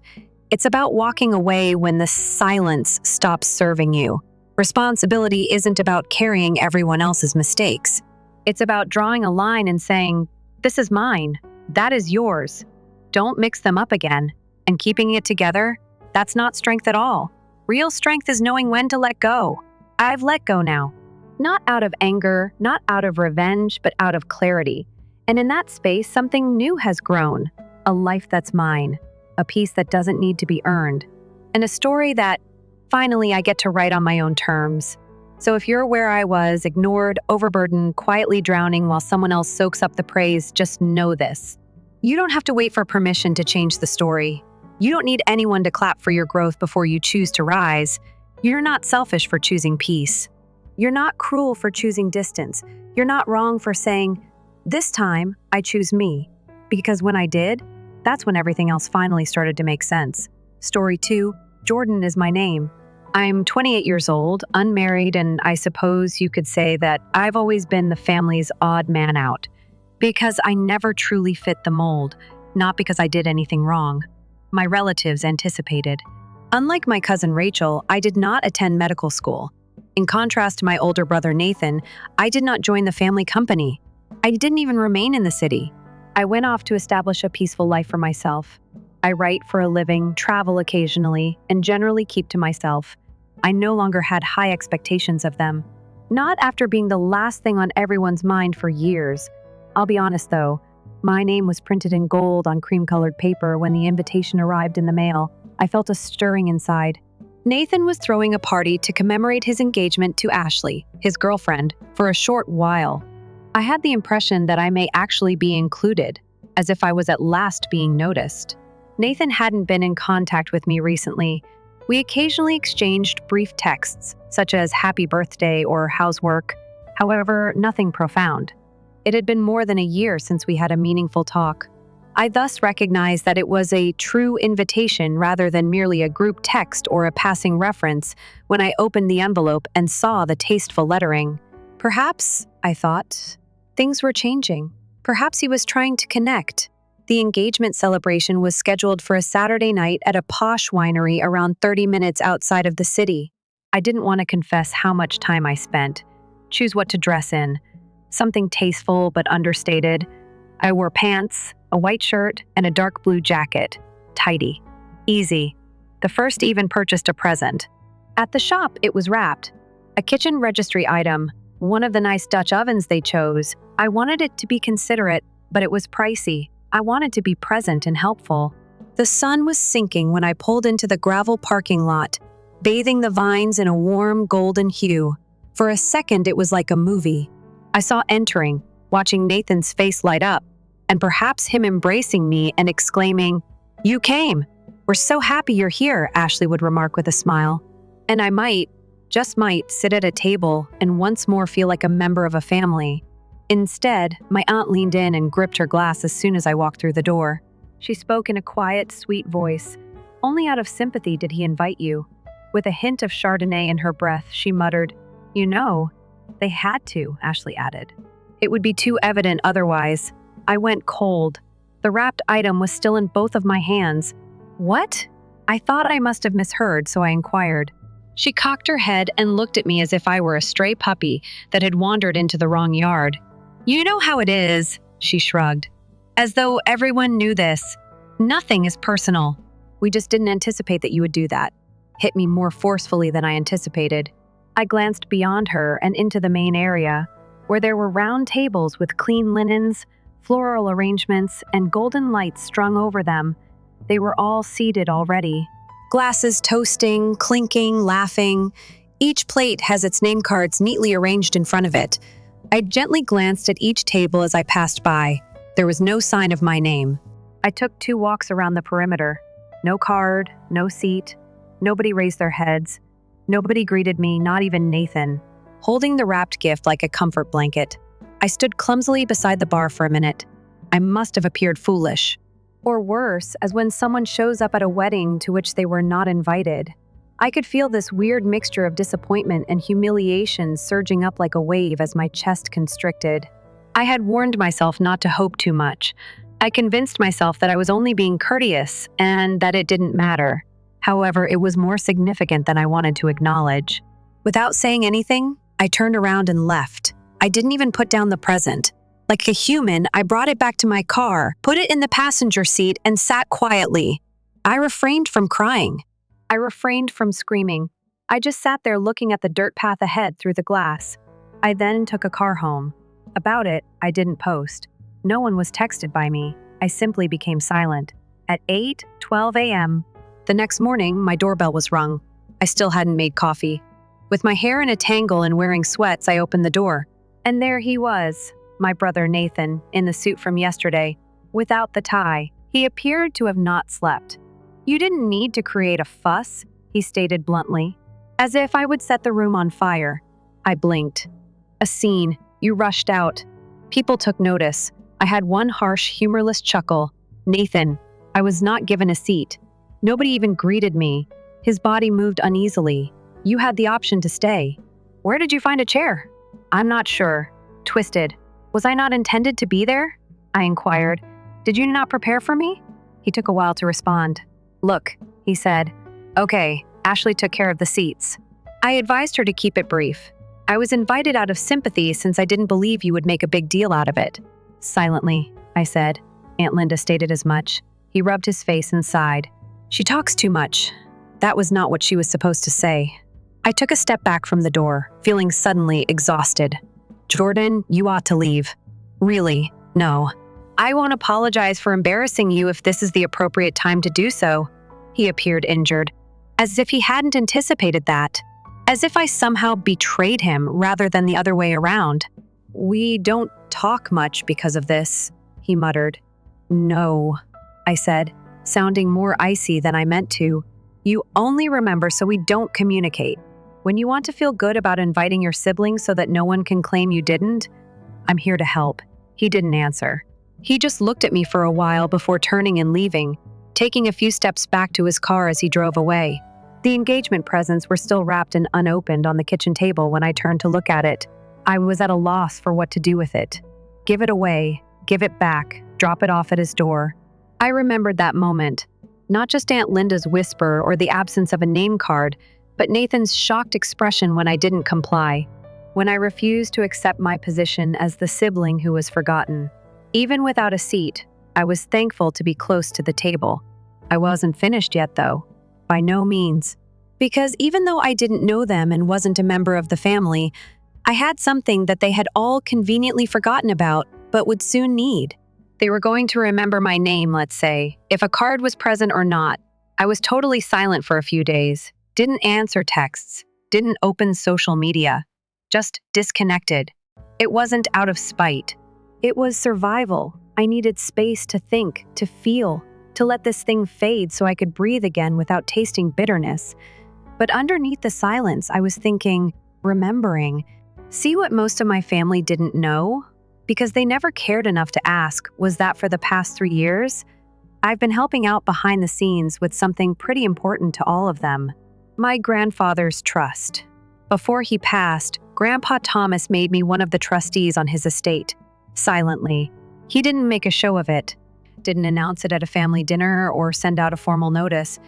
It's about walking away when the silence stops serving you. Responsibility isn't about carrying everyone else's mistakes. It's about drawing a line and saying, "This is mine. That is yours. Don't mix them up again." And keeping it together, that's not strength at all. Real strength is knowing when to let go. I've let go now. Not out of anger, not out of revenge, but out of clarity. And in that space, something new has grown. A life that's mine. A peace that doesn't need to be earned. And a story that, finally, I get to write on my own terms. So if you're where I was, ignored, overburdened, quietly drowning while someone else soaks up the praise, just know this. You don't have to wait for permission to change the story. You don't need anyone to clap for your growth before you choose to rise. You're not selfish for choosing peace. You're not cruel for choosing distance. You're not wrong for saying, "This time, I choose me." Because when I did, that's when everything else finally started to make sense. Story 2, Jordan is my name. I'm 28 years old, unmarried, and I suppose you could say that I've always been the family's odd man out. Because I never truly fit the mold, not because I did anything wrong. My relatives anticipated. Unlike my cousin Rachel, I did not attend medical school. In contrast to my older brother Nathan, I did not join the family company. I didn't even remain in the city. I went off to establish a peaceful life for myself. I write for a living, travel occasionally, and generally keep to myself. I no longer had high expectations of them. Not after being the last thing on everyone's mind for years. I'll be honest though, my name was printed in gold on cream-colored paper when the invitation arrived in the mail. I felt a stirring inside. Nathan was throwing a party to commemorate his engagement to Ashley, his girlfriend, for a short while. I had the impression that I may actually be included, as if I was at last being noticed. Nathan hadn't been in contact with me recently. We occasionally exchanged brief texts, such as "Happy birthday" or "How's work?" However, nothing profound. It had been more than a year since we had a meaningful talk. I thus recognized that it was a true invitation rather than merely a group text or a passing reference when I opened the envelope and saw the tasteful lettering. Perhaps, I thought, things were changing. Perhaps he was trying to connect. The engagement celebration was scheduled for a Saturday night at a posh winery around 30 minutes outside of the city. I didn't want to confess how much time I spent. Choose what to dress in. Something tasteful but understated. I wore pants, a white shirt, and a dark blue jacket. Tidy. Easy. The first even purchased a present. At the shop, it was wrapped. A kitchen registry item. One of the nice Dutch ovens they chose. I wanted it to be considerate, but it was pricey. I wanted to be present and helpful. The sun was sinking when I pulled into the gravel parking lot, bathing the vines in a warm golden hue. For a second, it was like a movie. I saw entering, watching Nathan's face light up, and perhaps him embracing me and exclaiming, "You came! We're so happy you're here," Ashley would remark with a smile. And I might, just might, sit at a table and once more feel like a member of a family. Instead, my aunt leaned in and gripped her glass as soon as I walked through the door. She spoke in a quiet, sweet voice. "Only out of sympathy did he invite you." With a hint of Chardonnay in her breath, she muttered, "You know, they had to," Ashley added. "It would be too evident otherwise." I went cold. The wrapped item was still in both of my hands. "What?" I thought I must have misheard, so I inquired. She cocked her head and looked at me as if I were a stray puppy that had wandered into the wrong yard. You know how it is, she shrugged. As though everyone knew this. Nothing is personal. We just didn't anticipate that you would do that. Hit me more forcefully than I anticipated. I glanced beyond her and into the main area, where there were round tables with clean linens, floral arrangements, and golden lights strung over them. They were all seated already. Glasses toasting, clinking, laughing. Each plate has its name cards neatly arranged in front of it. I gently glanced at each table as I passed by. There was no sign of my name. I took 2 walks around the perimeter. No card, no seat. Nobody raised their heads. Nobody greeted me, not even Nathan. Holding the wrapped gift like a comfort blanket, I stood clumsily beside the bar for a minute. I must have appeared foolish. Or worse, as when someone shows up at a wedding to which they were not invited. I could feel this weird mixture of disappointment and humiliation surging up like a wave as my chest constricted. I had warned myself not to hope too much. I convinced myself that I was only being courteous and that it didn't matter. However, it was more significant than I wanted to acknowledge. Without saying anything, I turned around and left. I didn't even put down the present. Like a human, I brought it back to my car, put it in the passenger seat, and sat quietly. I refrained from crying. I refrained from screaming. I just sat there looking at the dirt path ahead through the glass. I then took a car home. About it, I didn't post. No one was texted by me. I simply became silent. At 8:12 a.m., the next morning, my doorbell was rung. I still hadn't made coffee. With my hair in a tangle and wearing sweats, I opened the door. And there he was, my brother Nathan, in the suit from yesterday, without the tie. He appeared to have not slept. You didn't need to create a fuss, he stated bluntly, as if I would set the room on fire. I blinked. A scene. You rushed out. People took notice. I had one harsh, humorless chuckle. Nathan. I was not given a seat. Nobody even greeted me. His body moved uneasily. You had the option to stay. Where did you find a chair? I'm not sure. Twisted. Was I not intended to be there? I inquired. Did you not prepare for me? He took a while to respond. Look, he said. Okay, Ashley took care of the seats. I advised her to keep it brief. I was invited out of sympathy since I didn't believe you would make a big deal out of it. Silently, I said. Aunt Linda stated as much. He rubbed his face and sighed. She talks too much. That was not what she was supposed to say. I took a step back from the door, feeling suddenly exhausted. Jordan, you ought to leave. Really, no. I won't apologize for embarrassing you if this is the appropriate time to do so. He appeared injured, as if he hadn't anticipated that. As if I somehow betrayed him rather than the other way around. We don't talk much because of this, he muttered. No, I said, sounding more icy than I meant to. You only remember so we don't communicate. When you want to feel good about inviting your siblings so that no one can claim you didn't, I'm here to help. He didn't answer. He just looked at me for a while before turning and leaving, taking a few steps back to his car as he drove away. The engagement presents were still wrapped and unopened on the kitchen table when I turned to look at it. I was at a loss for what to do with it. Give it away, give it back, drop it off at his door. I remembered that moment. Not just Aunt Linda's whisper or the absence of a name card, but Nathan's shocked expression when I didn't comply, when I refused to accept my position as the sibling who was forgotten. Even without a seat, I was thankful to be close to the table. I wasn't finished yet, though. By no means. Because even though I didn't know them and wasn't a member of the family, I had something that they had all conveniently forgotten about, but would soon need. They were going to remember my name, let's say, if a card was present or not. I was totally silent for a few days, didn't answer texts, didn't open social media, just disconnected. It wasn't out of spite. It was survival. I needed space to think, to feel, to let this thing fade so I could breathe again without tasting bitterness. But underneath the silence, I was thinking, remembering. See what most of my family didn't know? Because they never cared enough to ask, was that for the past 3 years? I've been helping out behind the scenes with something pretty important to all of them. My grandfather's trust. Before he passed, Grandpa Thomas made me one of the trustees on his estate. Silently. He didn't make a show of it. Didn't announce it at a family dinner or send out a formal notice.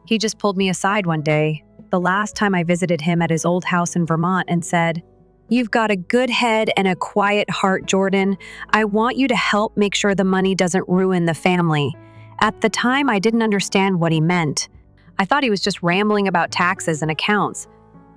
He just pulled me aside one day, the last time I visited him at his old house in Vermont, and said, "You've got a good head and a quiet heart, Jordan. I want you to help make sure the money doesn't ruin the family." At the time, I didn't understand what he meant. I thought he was just rambling about taxes and accounts.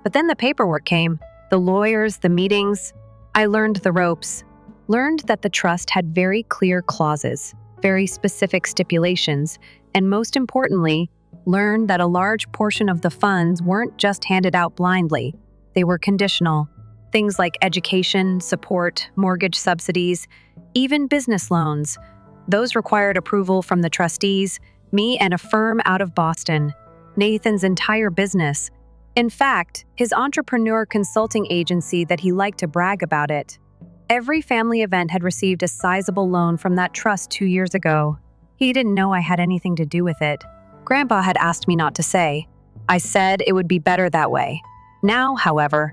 But then the paperwork came, the lawyers, the meetings. I learned the ropes, learned that the trust had very clear clauses, very specific stipulations, and most importantly, learned that a large portion of the funds weren't just handed out blindly. They were conditional. Things like education, support, mortgage subsidies, even business loans. Those required approval from the trustees, me, and a firm out of Boston, Nathan's entire business. In fact, his entrepreneur consulting agency that he liked to brag about it. Every family event had received a sizable loan from that trust 2 years ago. He didn't know I had anything to do with it. Grandpa had asked me not to say. I said it would be better that way. Now, however,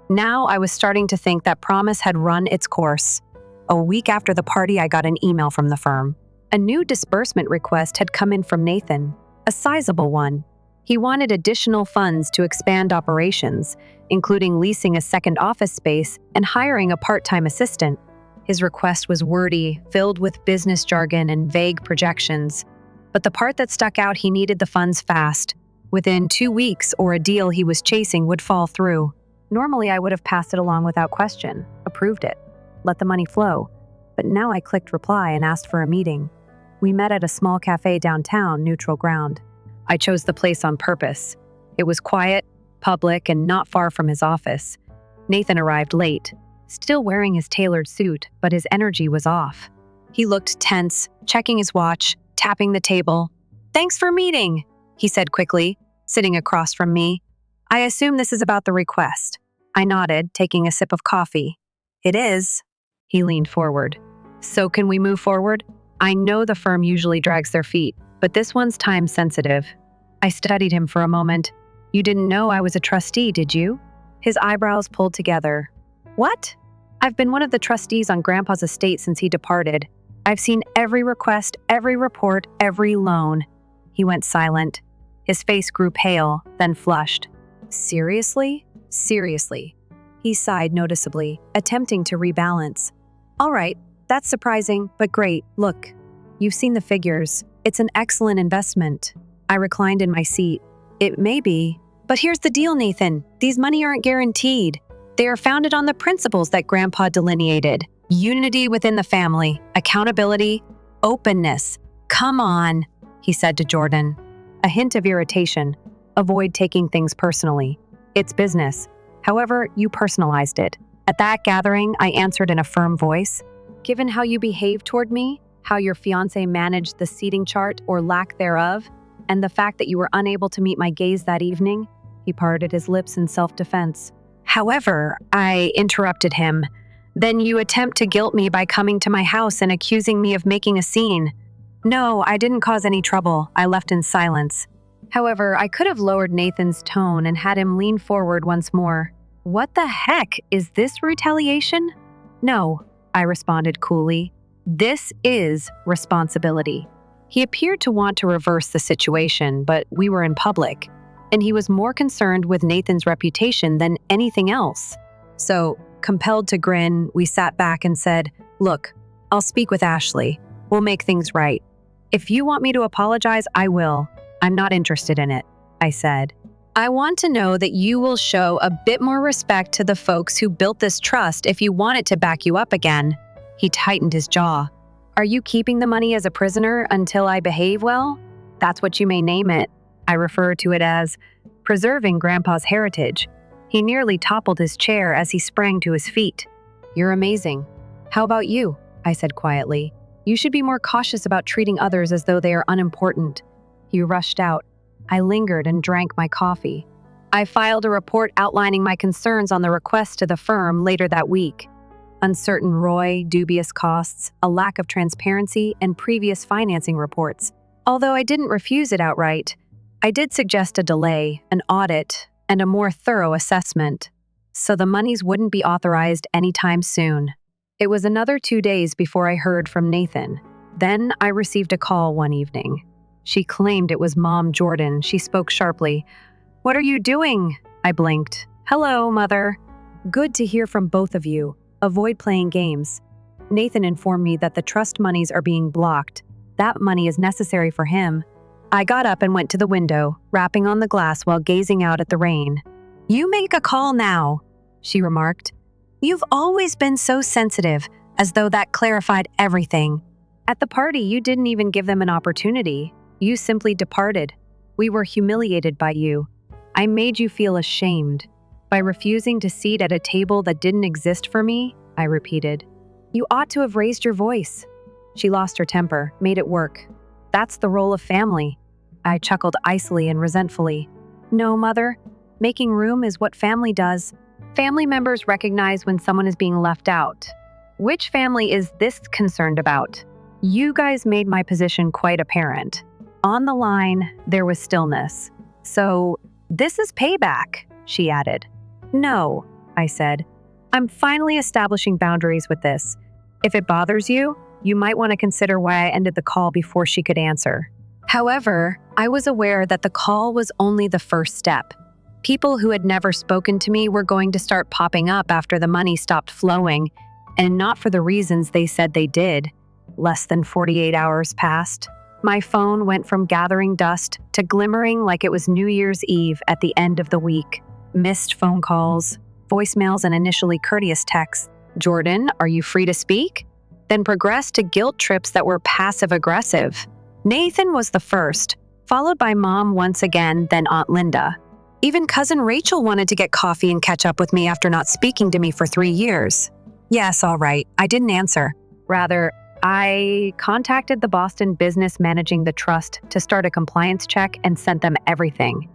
I was starting to think that promise had run its course. A week after the party, I got an email from the firm. A new disbursement request had come in from Nathan, a sizable one. He wanted additional funds to expand operations, including leasing a second office space and hiring a part-time assistant. His request was wordy, filled with business jargon and vague projections. But the part that stuck out, he needed the funds fast. Within 2 weeks, or a deal he was chasing would fall through. Normally, I would have passed it along without question, approved it, let the money flow. But now I clicked reply and asked for a meeting. We met at a small cafe downtown, neutral ground. I chose the place on purpose. It was quiet, public, and not far from his office. Nathan arrived late, still wearing his tailored suit, but his energy was off. He looked tense, checking his watch, tapping the table. "Thanks for meeting," he said quickly, sitting across from me. "I assume this is about the request." I nodded, taking a sip of coffee. "It is." He leaned forward. "So can we move forward? I know the firm usually drags their feet, but this one's time sensitive." I studied him for a moment. "You didn't know I was a trustee, did you?" His eyebrows pulled together. "What?" "I've been one of the trustees on Grandpa's estate since he departed. I've seen every request, every report, every loan." He went silent. His face grew pale, then flushed. "Seriously? Seriously." He sighed noticeably, attempting to rebalance. "All right, that's surprising, but great. Look, you've seen the figures. It's an excellent investment." I reclined in my seat. "It may be, but here's the deal, Nathan. These money aren't guaranteed. They are founded on the principles that Grandpa delineated. Unity within the family, accountability, openness. Come on," he said to Jordan. A hint of irritation. "Avoid taking things personally. It's business. However, you personalized it." At that gathering, I answered in a firm voice. "Given how you behaved toward me, how your fiancé managed the seating chart or lack thereof, and the fact that you were unable to meet my gaze that evening," he parted his lips in self-defense. "However," I interrupted him, "then you attempt to guilt me by coming to my house and accusing me of making a scene." "No, I didn't cause any trouble. I left in silence." However, I could have lowered Nathan's tone and had him lean forward once more. "What the heck? Is this retaliation?" "No," I responded coolly. "This is responsibility." He appeared to want to reverse the situation, but we were in public, and he was more concerned with Nathan's reputation than anything else. So, compelled to grin, we sat back and said, "Look, I'll speak with Ashley. We'll make things right. If you want me to apologize, I will. I'm not interested in it," I said. "I want to know that you will show a bit more respect to the folks who built this trust if you want it to back you up again." He tightened his jaw. "Are you keeping the money as a prisoner until I behave well? That's what you may name it." I refer to it as preserving Grandpa's heritage. He nearly toppled his chair as he sprang to his feet. "You're amazing. How about you?" I said quietly. "You should be more cautious about treating others as though they are unimportant." He rushed out. I lingered and drank my coffee. I filed a report outlining my concerns on the request to the firm later that week. Uncertain ROI, dubious costs, a lack of transparency, and previous financing reports. Although I didn't refuse it outright, I did suggest a delay, an audit, and a more thorough assessment, so the monies wouldn't be authorized anytime soon. It was another 2 days before I heard from Nathan. Then I received a call one evening. She claimed it was Mom Jordan. She spoke sharply. "What are you doing?" I blinked. "Hello, Mother." "Good to hear from both of you. Avoid playing games." Nathan informed me that the trust monies are being blocked. That money is necessary for him. I got up and went to the window, rapping on the glass while gazing out at the rain. "You make a call now," she remarked. "You've always been so sensitive, as though that clarified everything. At the party, you didn't even give them an opportunity. You simply departed. We were humiliated by you. I made you feel ashamed. By refusing to seat at a table that didn't exist for me," I repeated. "You ought to have raised your voice." She lost her temper, made it work. "That's the role of family." I chuckled icily and resentfully. "No, Mother. Making room is what family does. Family members recognize when someone is being left out. Which family is this concerned about? You guys made my position quite apparent." On the line, there was stillness. "So, this is payback," she added. "No," I said. "I'm finally establishing boundaries with this. If it bothers you, you might want to consider why I ended the call before she could answer." However, I was aware that the call was only the first step. People who had never spoken to me were going to start popping up after the money stopped flowing, and not for the reasons they said they did. Less than 48 hours passed. My phone went from gathering dust to glimmering like it was New Year's Eve at the end of the week. Missed phone calls, voicemails, and initially courteous texts. "Jordan, are you free to speak?" Then progressed to guilt trips that were passive-aggressive. Nathan was the first, followed by Mom once again, then Aunt Linda. Even Cousin Rachel wanted to get coffee and catch up with me after not speaking to me for 3 years. Yes, all right, I didn't answer. Rather, I contacted the Boston business managing the trust to start a compliance check and sent them everything.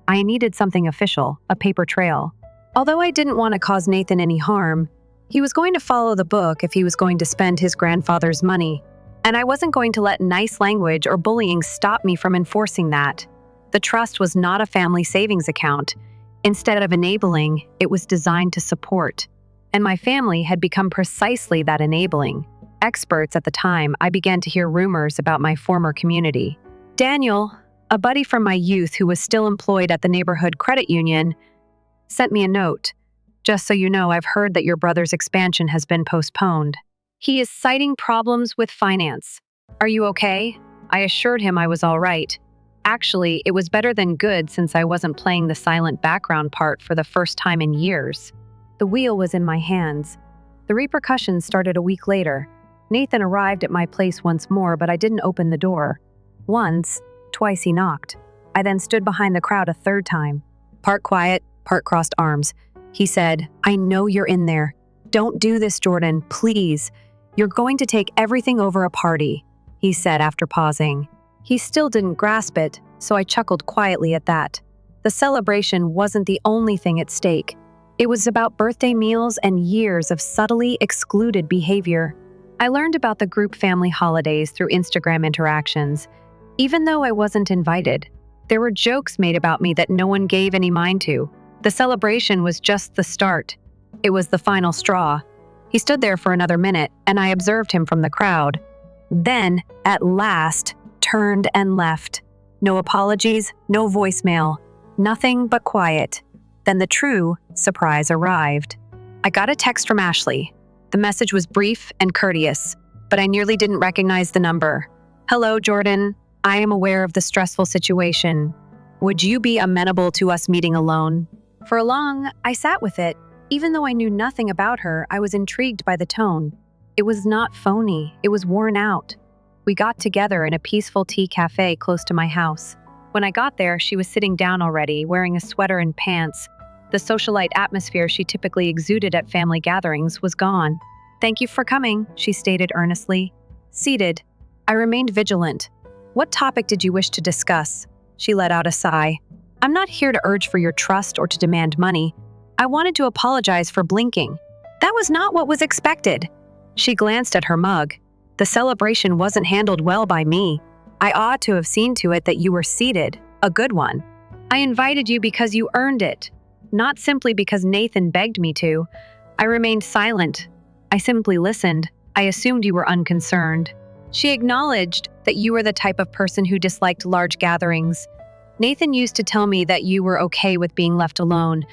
I needed something official, a paper trail. Although I didn't want to cause Nathan any harm, he was going to follow the book if he was going to spend his grandfather's money, and I wasn't going to let nice language or bullying stop me from enforcing that. The trust was not a family savings account. Instead of enabling, it was designed to support. And my family had become precisely that enabling. Experts at the time, I began to hear rumors about my former community. Daniel, a buddy from my youth who was still employed at the neighborhood credit union, sent me a note. "Just so you know, I've heard that your brother's expansion has been postponed. He is citing problems with finance. Are you okay?" I assured him I was all right. Actually, it was better than good since I wasn't playing the silent background part for the first time in years. The wheel was in my hands. The repercussions started a week later. Nathan arrived at my place once more, but I didn't open the door. Once, twice he knocked. I then stood behind the crowd a third time. Part quiet, part crossed arms. He said, "I know you're in there. Don't do this, Jordan, please. You're going to take everything over a party," he said after pausing. He still didn't grasp it, so I chuckled quietly at that. The celebration wasn't the only thing at stake. It was about birthday meals and years of subtly excluded behavior. I learned about the group family holidays through Instagram interactions. Even though I wasn't invited, there were jokes made about me that no one gave any mind to. The celebration was just the start. It was the final straw. He stood there for another minute, and I observed him from the crowd. Then, at last, turned and left. No apologies, no voicemail, nothing but quiet. Then the true surprise arrived. I got a text from Ashley. The message was brief and courteous, but I nearly didn't recognize the number. "Hello, Jordan. I am aware of the stressful situation. Would you be amenable to us meeting alone?" For long, I sat with it. Even though I knew nothing about her, I was intrigued by the tone. It was not phony, it was worn out. We got together in a peaceful tea cafe close to my house. When I got there, she was sitting down already, wearing a sweater and pants. The socialite atmosphere she typically exuded at family gatherings was gone. "Thank you for coming," she stated earnestly. Seated, I remained vigilant. "What topic did you wish to discuss?" She let out a sigh. "I'm not here to urge for your trust or to demand money. I wanted to apologize for blinking. That was not what was expected." She glanced at her mug. "The celebration wasn't handled well by me. I ought to have seen to it that you were seated, a good one. I invited you because you earned it, not simply because Nathan begged me to." I remained silent. I simply listened. I assumed you were unconcerned. She acknowledged that you were the type of person who disliked large gatherings. Nathan used to tell me that you were okay with being left alone,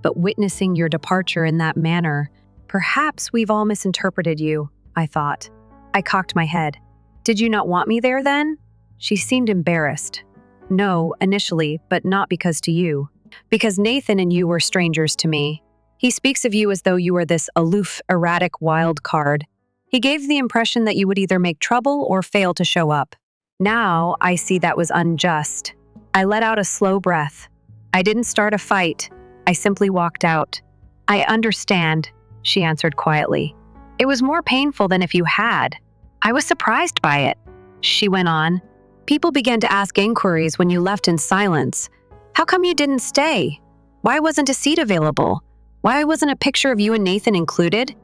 but witnessing your departure in that manner, perhaps we've all misinterpreted you, I thought. I cocked my head. Did you not want me there then? She seemed embarrassed. No, initially, but not because to you. Because Nathan and you were strangers to me. He speaks of you as though you were this aloof, erratic wild card. He gave the impression that you would either make trouble or fail to show up. Now, I see that was unjust. I let out a slow breath. I didn't start a fight. I simply walked out. I understand, she answered quietly. It was more painful than if you had. I was surprised by it. She went on. People began to ask inquiries when you left in silence. How come you didn't stay? Why wasn't a seat available? Why wasn't a picture of you and Nathan included?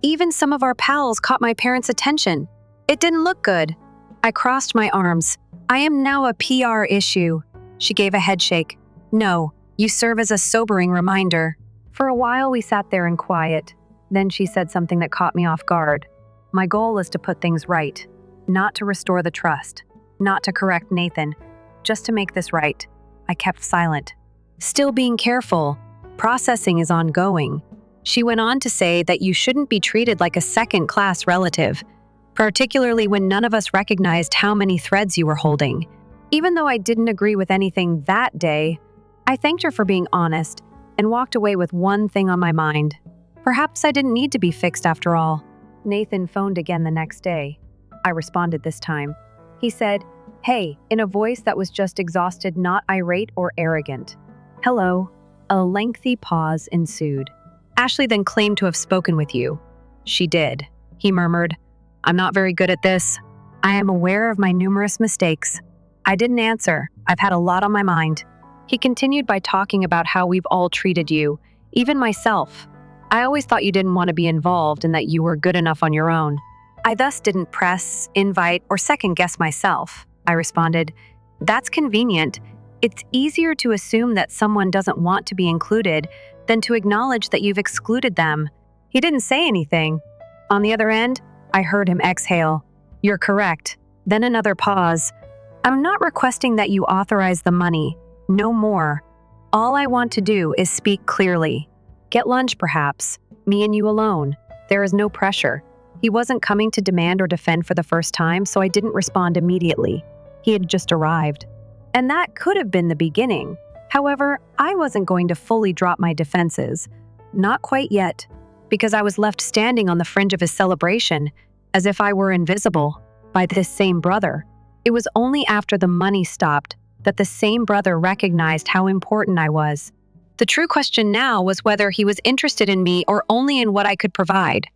Even some of our pals caught my parents' attention. It didn't look good. I crossed my arms. I am now a PR issue. She gave a headshake. No, you serve as a sobering reminder. For a while we sat there in quiet. Then she said something that caught me off guard. My goal is to put things right, not to restore the trust, not to correct Nathan, just to make this right. I kept silent. Still being careful. Processing is ongoing. She went on to say that you shouldn't be treated like a second-class relative, particularly when none of us recognized how many threads you were holding. Even though I didn't agree with anything that day, I thanked her for being honest and walked away with one thing on my mind. Perhaps I didn't need to be fixed after all. Nathan phoned again the next day. I responded this time. He said, "Hey," in a voice that was just exhausted, not irate or arrogant. "Hello." A lengthy pause ensued. "Ashley then claimed to have spoken with you." "She did," he murmured. "I'm not very good at this. I am aware of my numerous mistakes." I didn't answer. I've had a lot on my mind. He continued by talking about how we've all treated you, even myself. I always thought you didn't want to be involved and that you were good enough on your own. I thus didn't press, invite, or second-guess myself. I responded, "That's convenient. It's easier to assume that someone doesn't want to be included than to acknowledge that you've excluded them." He didn't say anything. On the other end, I heard him exhale. "You're correct." Then another pause. "I'm not requesting that you authorize the money. No more. All I want to do is speak clearly. Get lunch, perhaps. Me and you alone. There is no pressure." He wasn't coming to demand or defend for the first time, so I didn't respond immediately. He had just arrived. And that could have been the beginning. However, I wasn't going to fully drop my defenses. Not quite yet, because I was left standing on the fringe of his celebration, as if I were invisible, by this same brother. It was only after the money stopped that the same brother recognized how important I was. The true question now was whether he was interested in me or only in what I could provide.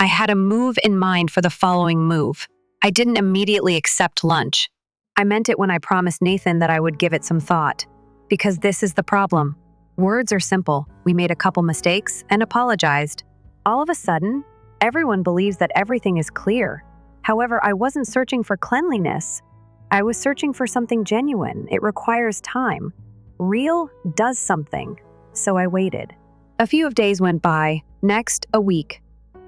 I had a move in mind for the following move. I didn't immediately accept lunch. I meant it when I promised Nathan that I would give it some thought. Because this is the problem. Words are simple. We made a couple mistakes and apologized. All of a sudden, everyone believes that everything is clear. However, I wasn't searching for cleanliness. I was searching for something genuine. It requires time. Real does something. So I waited. A few days went by. Next, a week.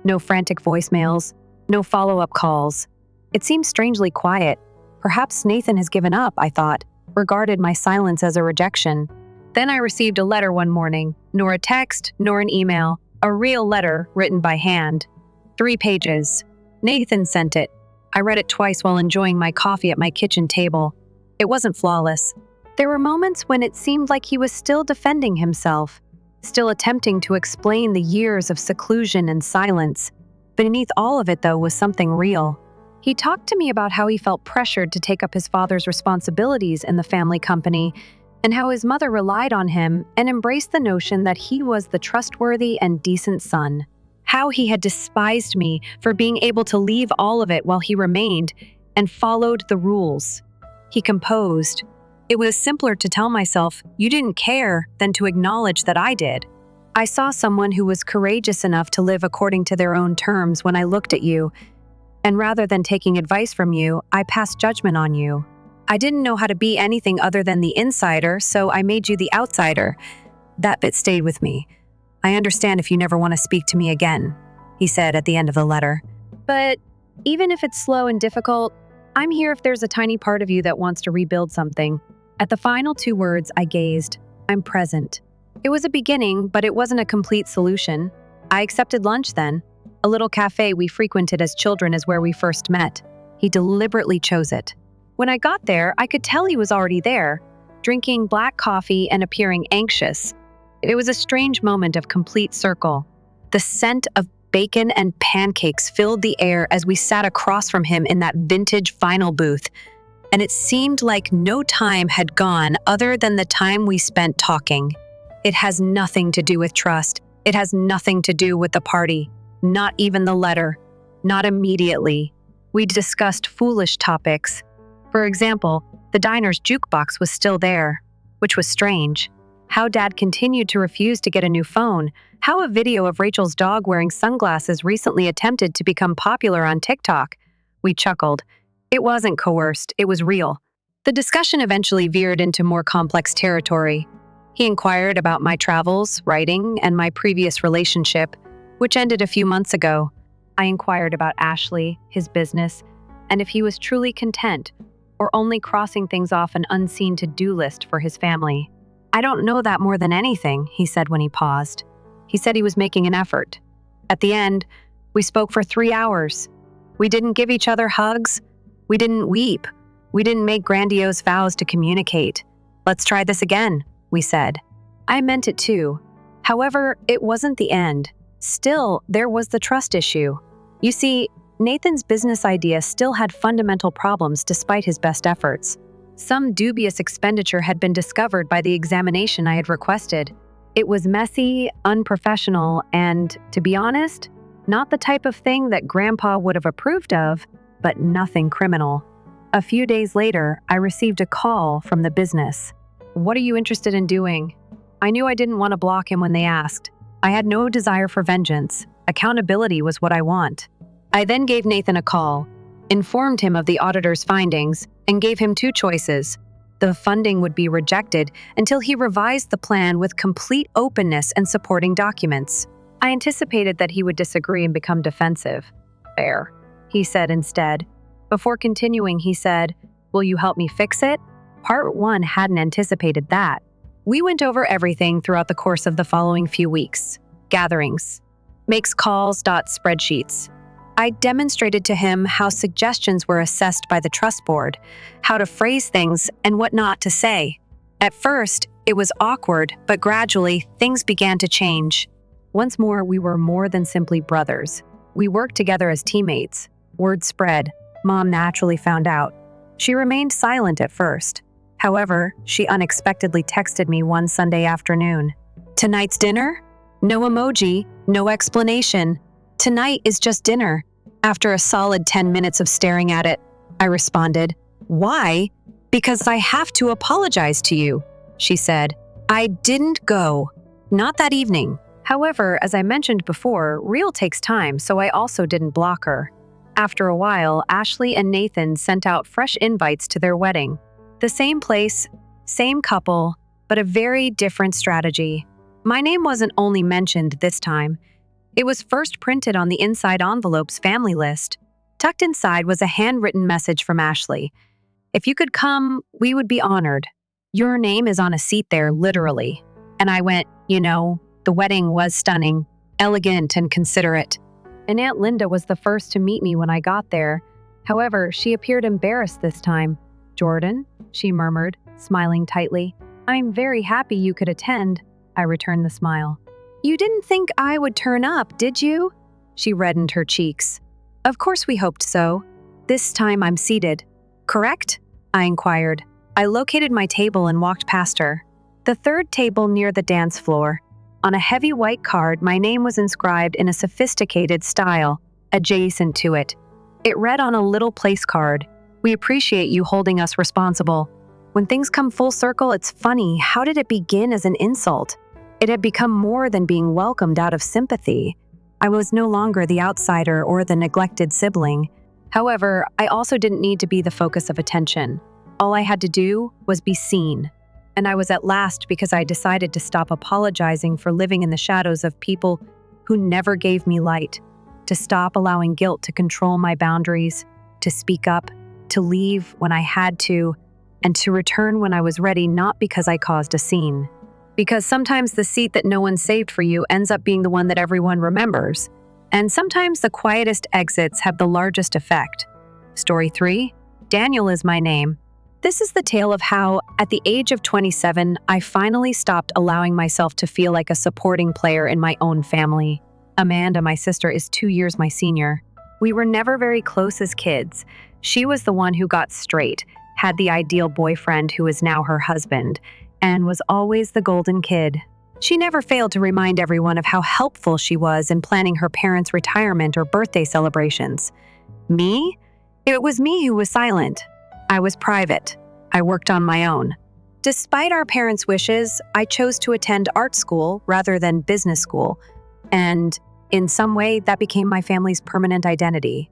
No frantic voicemails. No follow-up calls. It seemed strangely quiet. Perhaps Nathan has given up, I thought, regarded my silence as a rejection. Then I received a letter one morning. Nor a text, nor an email. A real letter written by hand. 3 pages. Nathan sent it. I read it twice while enjoying my coffee at my kitchen table. It wasn't flawless. There were moments when it seemed like he was still defending himself, still attempting to explain the years of seclusion and silence. Beneath all of it, though, was something real. He talked to me about how he felt pressured to take up his father's responsibilities in the family company, and how his mother relied on him and embraced the notion that he was the trustworthy and decent son. How he had despised me for being able to leave all of it while he remained and followed the rules. He composed. It was simpler to tell myself, "You didn't care," than to acknowledge that I did. I saw someone who was courageous enough to live according to their own terms when I looked at you, and rather than taking advice from you, I passed judgment on you. I didn't know how to be anything other than the insider, so I made you the outsider. That bit stayed with me. "I understand if you never want to speak to me again," he said at the end of the letter. "But Even if it's slow and difficult, I'm here if there's a tiny part of you that wants to rebuild something. At the final 2 words, I gazed. I'm present. It was a beginning, but it wasn't a complete solution. I accepted lunch then. A little cafe we frequented as children is where we first met. He deliberately chose it. When I got there, I could tell he was already there, drinking black coffee and appearing anxious. It was a strange moment of complete circle. The scent of bacon and pancakes filled the air as we sat across from him in that vintage vinyl booth, and it seemed like no time had gone other than the time we spent talking. It has nothing to do with trust. It has nothing to do with the party. Not even the letter. Not immediately. We discussed foolish topics. For example, the diner's jukebox was still there, which was strange. How Dad continued to refuse to get a new phone. How a video of Rachel's dog wearing sunglasses recently attempted to become popular on TikTok. We chuckled. It wasn't coerced, it was real. The discussion eventually veered into more complex territory. He inquired about my travels, writing, and my previous relationship, which ended a few months ago. I inquired about Ashley, his business, and if he was truly content, or only crossing things off an unseen to-do list for his family. I don't know that more than anything, he said when he paused. He said he was making an effort. At the end, we spoke for 3 hours. We didn't give each other hugs. We didn't weep. We didn't make grandiose vows to communicate. Let's try this again, we said. I meant it too. However, it wasn't the end. Still, there was the trust issue. You see, Nathan's business idea still had fundamental problems despite his best efforts. Some dubious expenditure had been discovered by the examination I had requested. It was messy, unprofessional, and, to be honest, not the type of thing that Grandpa would have approved of, but nothing criminal. A few days later, I received a call from the business. What are you interested in doing? I knew I didn't want to block him when they asked. I had no desire for vengeance. Accountability was what I want. I then gave Nathan a call, informed him of the auditor's findings, and gave him 2 choices. The funding would be rejected until he revised the plan with complete openness and supporting documents. I anticipated that he would disagree and become defensive. Fair, he said instead. Before continuing, he said, "Will you help me fix it?" Part 1 hadn't anticipated that. We went over everything throughout the course of the following few weeks. Gatherings. Makes calls. Spreadsheets. I demonstrated to him how suggestions were assessed by the trust board, how to phrase things, and what not to say. At first, it was awkward, but gradually, things began to change. Once more, we were more than simply brothers. We worked together as teammates. Word spread. Mom naturally found out. She remained silent at first. However, she unexpectedly texted me one Sunday afternoon. "Tonight's dinner? No emoji, no explanation. Tonight is just dinner." After a solid 10 minutes of staring at it, I responded, "Why?" "Because I have to apologize to you," she said. "I didn't go. Not that evening." However, as I mentioned before, real takes time, so I also didn't block her. After a while, Ashley and Nathan sent out fresh invites to their wedding. The same place, same couple, but a very different strategy. My name wasn't only mentioned this time. It was first printed on the inside envelope's family list. Tucked inside was a handwritten message from Ashley. "If you could come, we would be honored. Your name is on a seat there, literally." And I went, the wedding was stunning, elegant, and considerate. And Aunt Linda was the first to meet me when I got there. However, she appeared embarrassed this time. "Jordan," she murmured, smiling tightly. "I'm very happy you could attend." I returned the smile. "You didn't think I would turn up, did you?" She reddened her cheeks. "Of course we hoped so. This time I'm seated. Correct?" I inquired. I located my table and walked past her. The third table near the dance floor. On a heavy white card, my name was inscribed in a sophisticated style, adjacent to it. It read on a little place card, "We appreciate you holding us responsible." When things come full circle, it's funny, how did it begin as an insult? It had become more than being welcomed out of sympathy. I was no longer the outsider or the neglected sibling. However, I also didn't need to be the focus of attention. All I had to do was be seen. And I was at last because I decided to stop apologizing for living in the shadows of people who never gave me light. to stop allowing guilt to control my boundaries, to speak up, to leave when I had to, and to return when I was ready, not because I caused a scene. Because sometimes the seat that no one saved for you ends up being the one that everyone remembers. And sometimes the quietest exits have the largest effect. Story 3, Daniel is my name. This is the tale of how, at the age of 27, I finally stopped allowing myself to feel like a supporting player in my own family. Amanda, my sister, is 2 years my senior. We were never very close as kids. She was the one who got straight, had the ideal boyfriend who is now her husband, and was always the golden kid. She never failed to remind everyone of how helpful she was in planning her parents' retirement or birthday celebrations. Me? It was me who was silent. I was private. I worked on my own. Despite our parents' wishes, I chose to attend art school rather than business school, and in some way that became my family's permanent identity.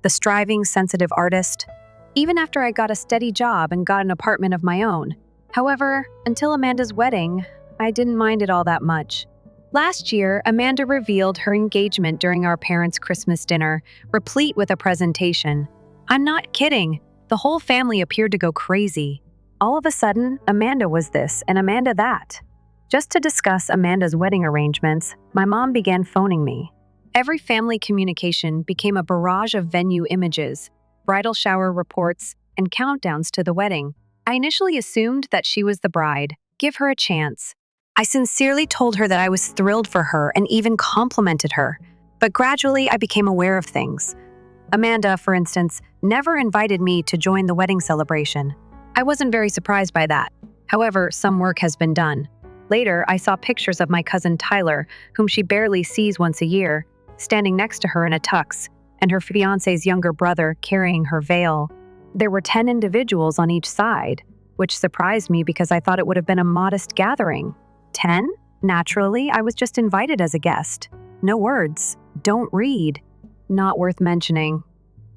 The striving, sensitive artist, even after I got a steady job and got an apartment of my own. However, until Amanda's wedding, I didn't mind it all that much. Last year, Amanda revealed her engagement during our parents' Christmas dinner, replete with a presentation. I'm not kidding. The whole family appeared to go crazy. All of a sudden, Amanda was this and Amanda that. Just to discuss Amanda's wedding arrangements, my mom began phoning me. Every family communication became a barrage of venue images, bridal shower reports, and countdowns to the wedding. I initially assumed that she was the bride. Give her a chance. I sincerely told her that I was thrilled for her and even complimented her. But gradually, I became aware of things. Amanda, for instance, never invited me to join the wedding celebration. I wasn't very surprised by that. However, some work has been done. Later, I saw pictures of my cousin Tyler, whom she barely sees once a year, standing next to her in a tux, and her fiancé's younger brother carrying her veil. There were 10 individuals on each side, which surprised me because I thought it would have been a modest gathering. 10? Naturally, I was just invited as a guest. No words. Don't read. Not worth mentioning.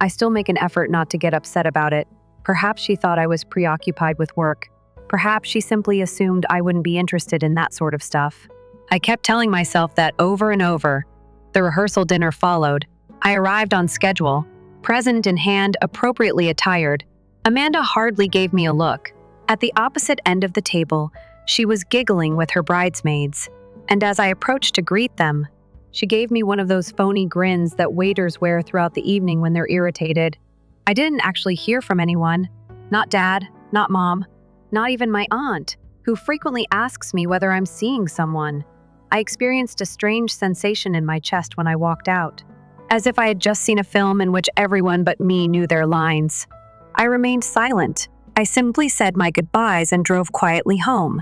I still make an effort not to get upset about it. Perhaps she thought I was preoccupied with work. Perhaps she simply assumed I wouldn't be interested in that sort of stuff. I kept telling myself that over and over. The rehearsal dinner followed. I arrived on schedule, present in hand, appropriately attired. Amanda hardly gave me a look. At the opposite end of the table, she was giggling with her bridesmaids, and as I approached to greet them, she gave me one of those phony grins that waiters wear throughout the evening when they're irritated. I didn't actually hear from anyone. Not Dad, not Mom, not even my aunt, who frequently asks me whether I'm seeing someone. I experienced a strange sensation in my chest when I walked out, as if I had just seen a film in which everyone but me knew their lines. I remained silent. I simply said my goodbyes and drove quietly home.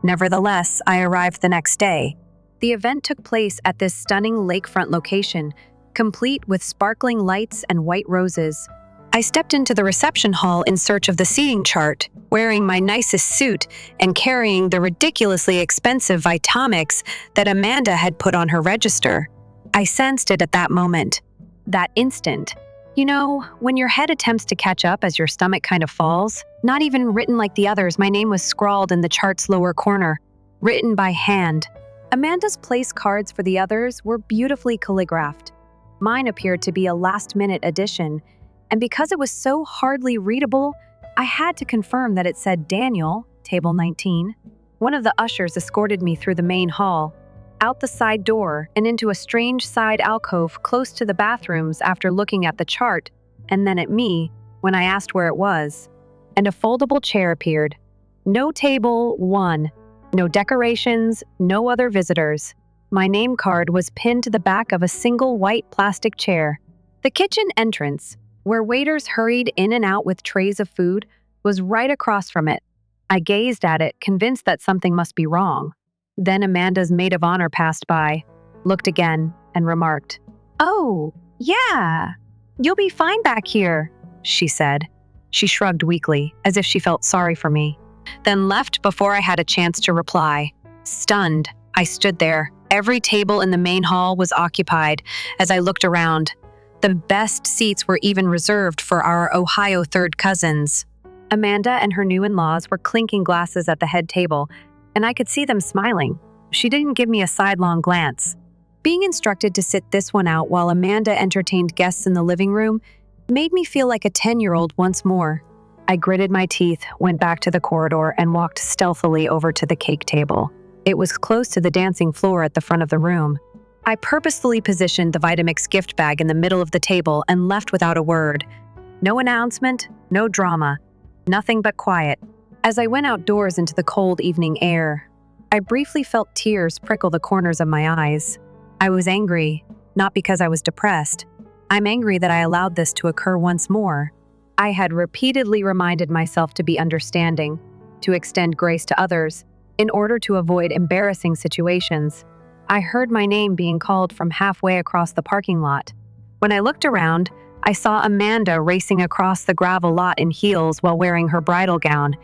Nevertheless, I arrived the next day. The event took place at this stunning lakefront location, complete with sparkling lights and white roses. I stepped into the reception hall in search of the seating chart, wearing my nicest suit and carrying the ridiculously expensive Vitamix that Amanda had put on her register. I sensed it at that moment, that instant. You know, when your head attempts to catch up as your stomach kind of falls, not even written like the others, my name was scrawled in the chart's lower corner, written by hand. Amanda's place cards for the others were beautifully calligraphed. Mine appeared to be a last-minute addition, and because it was so hardly readable, I had to confirm that it said Daniel, table 19. One of the ushers escorted me through the main hall, out the side door, and into a strange side alcove close to the bathrooms after looking at the chart, and then at me when I asked where it was. And a foldable chair appeared. No table 1. No decorations, no other visitors. My name card was pinned to the back of a single white plastic chair. The kitchen entrance, where waiters hurried in and out with trays of food, was right across from it. I gazed at it, convinced that something must be wrong. Then Amanda's maid of honor passed by, looked again, and remarked, "Oh, yeah, you'll be fine back here," she said. She shrugged weakly, as if she felt sorry for me, then left before I had a chance to reply. Stunned, I stood there. Every table in the main hall was occupied as I looked around. The best seats were even reserved for our Ohio third cousins. Amanda and her new in-laws were clinking glasses at the head table, and I could see them smiling. She didn't give me a sidelong glance. Being instructed to sit this one out while Amanda entertained guests in the living room made me feel like a 10-year-old once more. I gritted my teeth, went back to the corridor, and walked stealthily over to the cake table. It was close to the dancing floor at the front of the room. I purposefully positioned the Vitamix gift bag in the middle of the table and left without a word. No announcement, no drama, nothing but quiet. As I went outdoors into the cold evening air, I briefly felt tears prickle the corners of my eyes. I was angry, not because I was depressed. I'm angry that I allowed this to occur once more. I had repeatedly reminded myself to be understanding, to extend grace to others, in order to avoid embarrassing situations. I heard my name being called from halfway across the parking lot. When I looked around, I saw Amanda racing across the gravel lot in heels while wearing her bridal gown.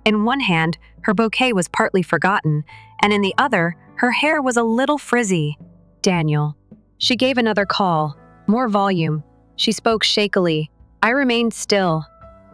In one hand, her bouquet was partly forgotten, and in the other, her hair was a little frizzy. Daniel. She gave another call, more volume. She spoke shakily. I remained still.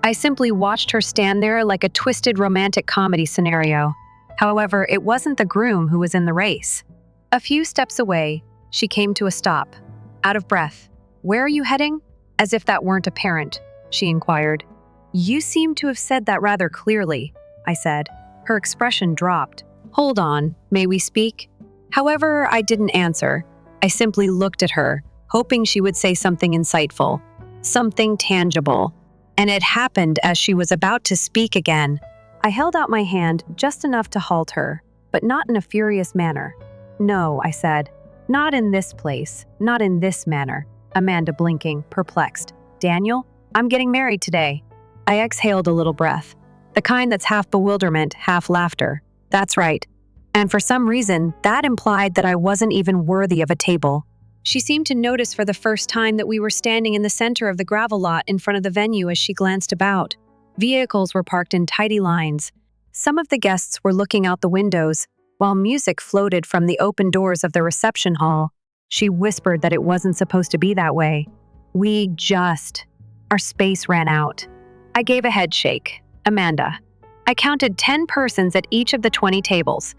I simply watched her stand there like a twisted romantic comedy scenario. However, it wasn't the groom who was in the race. A few steps away, she came to a stop, out of breath. "Where are you heading?" As if that weren't apparent, she inquired. "You seem to have said that rather clearly," I said. Her expression dropped. "Hold on, may we speak?" However, I didn't answer. I simply looked at her, hoping she would say something insightful, something tangible. And it happened as she was about to speak again. I held out my hand just enough to halt her, but not in a furious manner. "No," I said. "Not in this place, not in this manner." Amanda blinking, perplexed. "Daniel, I'm getting married today." I exhaled a little breath, the kind that's half bewilderment, half laughter. That's right. And for some reason, that implied that I wasn't even worthy of a table. She seemed to notice for the first time that we were standing in the center of the gravel lot in front of the venue as she glanced about. Vehicles were parked in tidy lines. Some of the guests were looking out the windows, while music floated from the open doors of the reception hall. She whispered that it wasn't supposed to be that way. Our space ran out. I gave a head shake. "Amanda, I counted 10 persons at each of the 20 tables.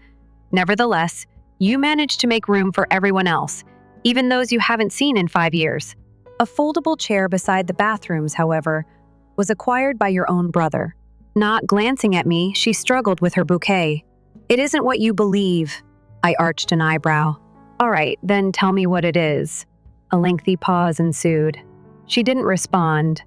Nevertheless, you managed to make room for everyone else, even those you haven't seen in 5 years. A foldable chair beside the bathrooms, however, was acquired by your own brother." Not glancing at me, she struggled with her bouquet. "It isn't what you believe." I arched an eyebrow. "All right, then tell me what it is." A lengthy pause ensued. She didn't respond.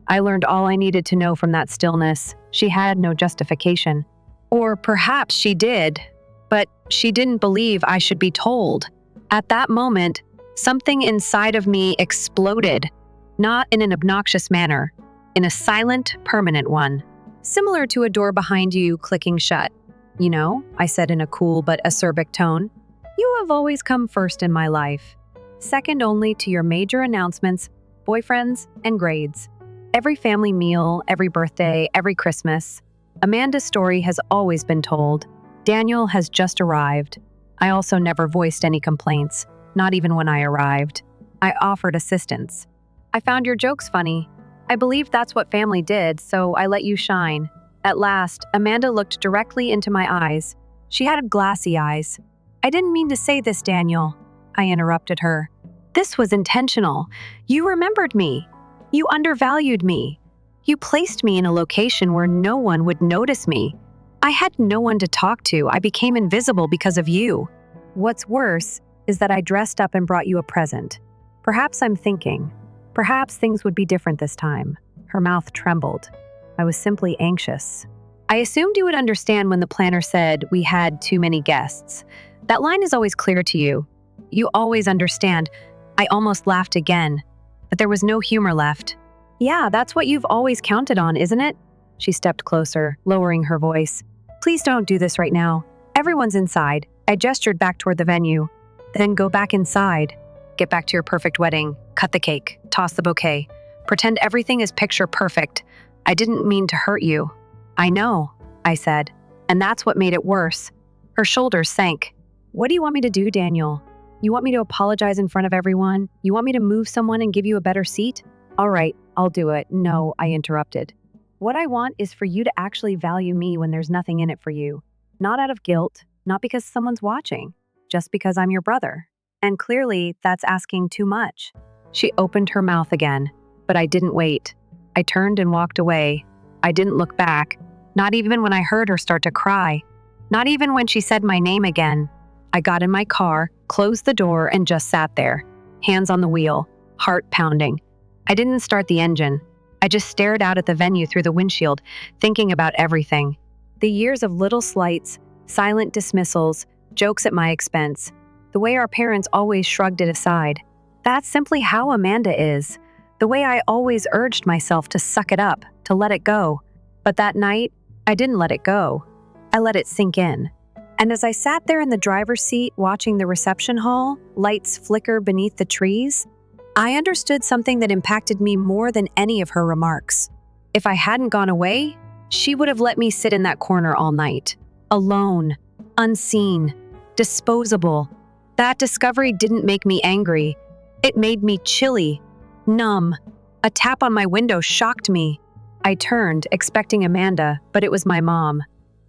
I learned all I needed to know from that stillness. She had no justification. Or perhaps she did, but she didn't believe I should be told. At that moment, something inside of me exploded, not in an obnoxious manner, in a silent, permanent one, similar to a door behind you clicking shut. "You know," I said in a cool but acerbic tone, "you have always come first in my life, second only to your major announcements, boyfriends, and grades. Every family meal, every birthday, every Christmas. Amanda's story has always been told. Daniel has just arrived. I also never voiced any complaints, not even when I arrived. I offered assistance. I found your jokes funny. I believed that's what family did, so I let you shine." At last, Amanda looked directly into my eyes. She had glassy eyes. "I didn't mean to say this, Daniel," I interrupted her. "This was intentional. You remembered me. You undervalued me. You placed me in a location where no one would notice me. I had no one to talk to. I became invisible because of you. What's worse is that I dressed up and brought you a present. Perhaps I'm thinking. Perhaps things would be different this time." Her mouth trembled. I was simply anxious. "I assumed you would understand when the planner said we had too many guests. That line is always clear to you. You always understand." I almost laughed again, but there was no humor left. "Yeah, that's what you've always counted on, isn't it?" She stepped closer, lowering her voice. "Please don't do this right now. Everyone's inside." I gestured back toward the venue. "Then go back inside. Get back to your perfect wedding. Cut the cake. Toss the bouquet. Pretend everything is picture perfect. I didn't mean to hurt you." "I know," I said, and that's what made it worse. Her shoulders sank. "What do you want me to do, Daniel? You want me to apologize in front of everyone? You want me to move someone and give you a better seat? All right, I'll do it." "No," I interrupted. "What I want is for you to actually value me when there's nothing in it for you. Not out of guilt, not because someone's watching, just because I'm your brother." and clearly that's asking too much. She opened her mouth again, but I didn't wait. I turned and walked away. I didn't look back, not even when I heard her start to cry, not even when she said my name again. I got in my car, closed the door, and just sat there, hands on the wheel, heart pounding. I didn't start the engine. I just stared out at the venue through the windshield, thinking about everything. The years of little slights, silent dismissals, jokes at my expense, the way our parents always shrugged it aside. That's simply how Amanda is. The way I always urged myself to suck it up, to let it go. But that night, I didn't let it go. I let it sink in. And as I sat there in the driver's seat watching the reception hall, lights flicker beneath the trees, I understood something that impacted me more than any of her remarks. If I hadn't gone away, she would have let me sit in that corner all night, alone, unseen, disposable. That discovery didn't make me angry. It made me chilly, numb. A tap on my window shocked me. I turned, expecting Amanda, but it was my mom.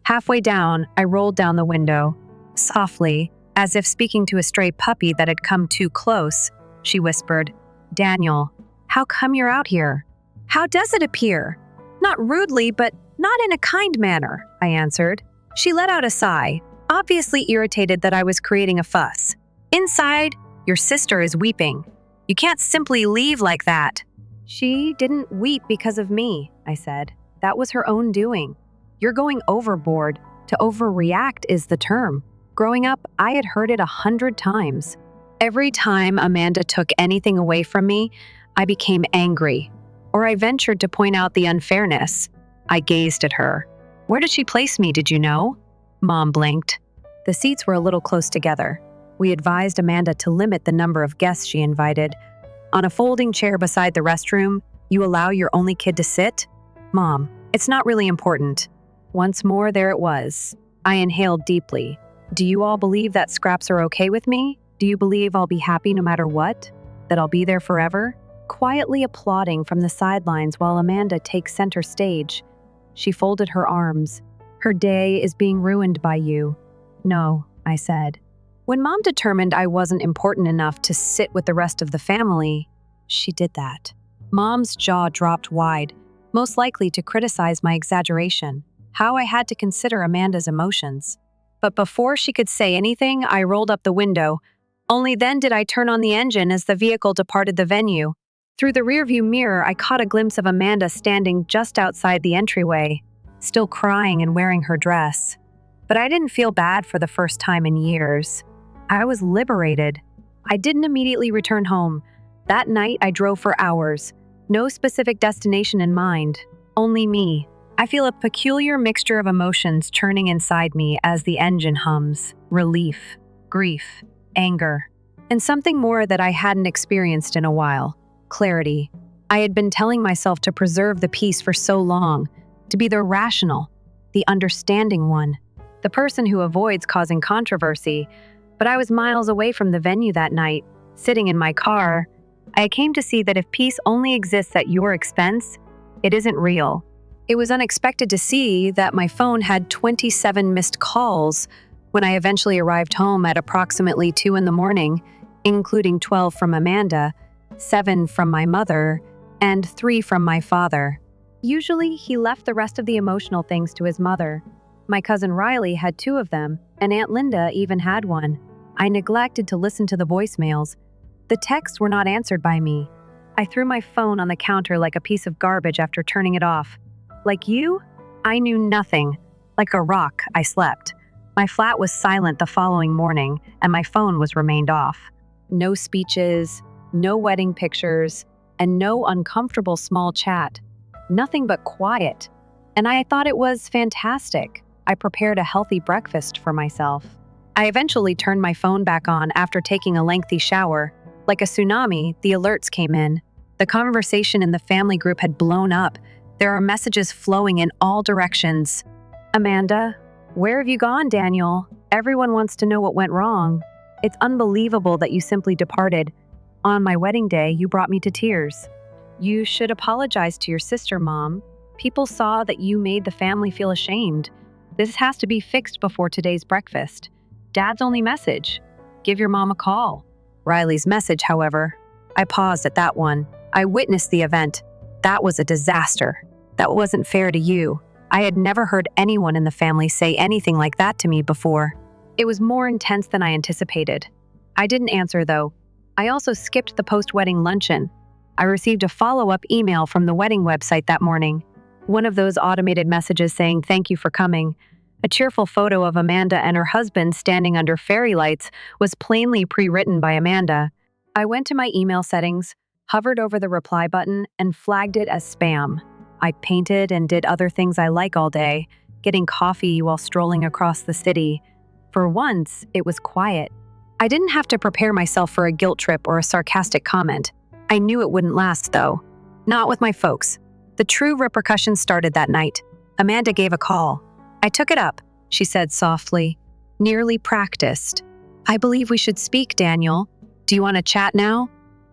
Halfway down, I rolled down the window. Softly, as if speaking to a stray puppy that had come too close, she whispered, "Daniel, how come you're out here? How does it appear?" Not rudely, but not in a kind manner, I answered. She let out a sigh, obviously irritated that I was creating a fuss. "Inside, your sister is weeping. You can't simply leave like that." "She didn't weep because of me," I said. "That was her own doing. You're going overboard. To overreact is the term. Growing up, I had heard it 100 times. Every time Amanda took anything away from me, I became angry, or I ventured to point out the unfairness. I gazed at her. "Where did she place me, did you know?" Mom blinked. The seats were a little close together. We advised Amanda to limit the number of guests she invited. "On a folding chair beside the restroom, you allow your only kid to sit?" "Mom, it's not really important." Once more, there it was. I inhaled deeply. "Do you all believe that scraps are okay with me? Do you believe I'll be happy no matter what? That I'll be there forever?" Quietly applauding from the sidelines while Amanda takes center stage. She folded her arms. "Her day is being ruined by you." "No," I said. When Mom determined I wasn't important enough to sit with the rest of the family, she did that. Mom's jaw dropped wide, most likely to criticize my exaggeration, how I had to consider Amanda's emotions. But before she could say anything, I rolled up the window. Only then did I turn on the engine as the vehicle departed the venue. Through the rearview mirror, I caught a glimpse of Amanda standing just outside the entryway, still crying and wearing her dress. But I didn't feel bad for the first time in years. I was liberated. I didn't immediately return home. That night, I drove for hours. No specific destination in mind, only me. I feel a peculiar mixture of emotions churning inside me as the engine hums. Relief, grief, anger, and something more that I hadn't experienced in a while. Clarity. I had been telling myself to preserve the peace for so long, to be the rational, the understanding one, the person who avoids causing controversy. But I was miles away from the venue that night, sitting in my car. I came to see that if peace only exists at your expense, it isn't real. It was unexpected to see that my phone had 27 missed calls when I eventually arrived home at approximately 2 a.m, including 12 from Amanda, 7 from my mother, and 3 from my father. Usually, he left the rest of the emotional things to his mother. My cousin Riley had 2 of them, and Aunt Linda even had 1. I neglected to listen to the voicemails. The texts were not answered by me. I threw my phone on the counter like a piece of garbage after turning it off. Like you, I knew nothing. Like a rock, I slept. My flat was silent the following morning, and my phone was remained off. No speeches, no wedding pictures, and no uncomfortable small chat. Nothing but quiet. And I thought it was fantastic. I prepared a healthy breakfast for myself. I eventually turned my phone back on after taking a lengthy shower. Like a tsunami, the alerts came in. The conversation in the family group had blown up. There are messages flowing in all directions. "Amanda, where have you gone, Daniel? Everyone wants to know what went wrong. It's unbelievable that you simply departed. On my wedding day, you brought me to tears. You should apologize to your sister, Mom. People saw that you made the family feel ashamed. This has to be fixed before today's breakfast. Dad's only message: give your mom a call." Riley's message, however. I paused at that one. I witnessed the event. That was a disaster. That wasn't fair to you. I had never heard anyone in the family say anything like that to me before. It was more intense than I anticipated. I didn't answer, though. I also skipped the post-wedding luncheon. I received a follow-up email from the wedding website that morning. One of those automated messages saying, "Thank you for coming." A cheerful photo of Amanda and her husband standing under fairy lights was plainly pre-written by Amanda. I went to my email settings, hovered over the reply button, and flagged it as spam. I painted and did other things I like all day, getting coffee while strolling across the city. For once, it was quiet. I didn't have to prepare myself for a guilt trip or a sarcastic comment. I knew it wouldn't last, though. Not with my folks. The true repercussions started that night. Amanda gave a call. I took it up, she said softly. Nearly practiced. "I believe we should speak, Daniel. Do you want to chat now?"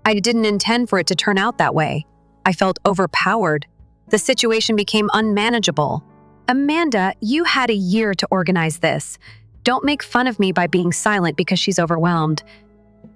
I didn't intend for it to turn out that way. I felt overpowered. The situation became unmanageable. "Amanda, you had a year to organize this. Don't make fun of me by being silent because she's overwhelmed."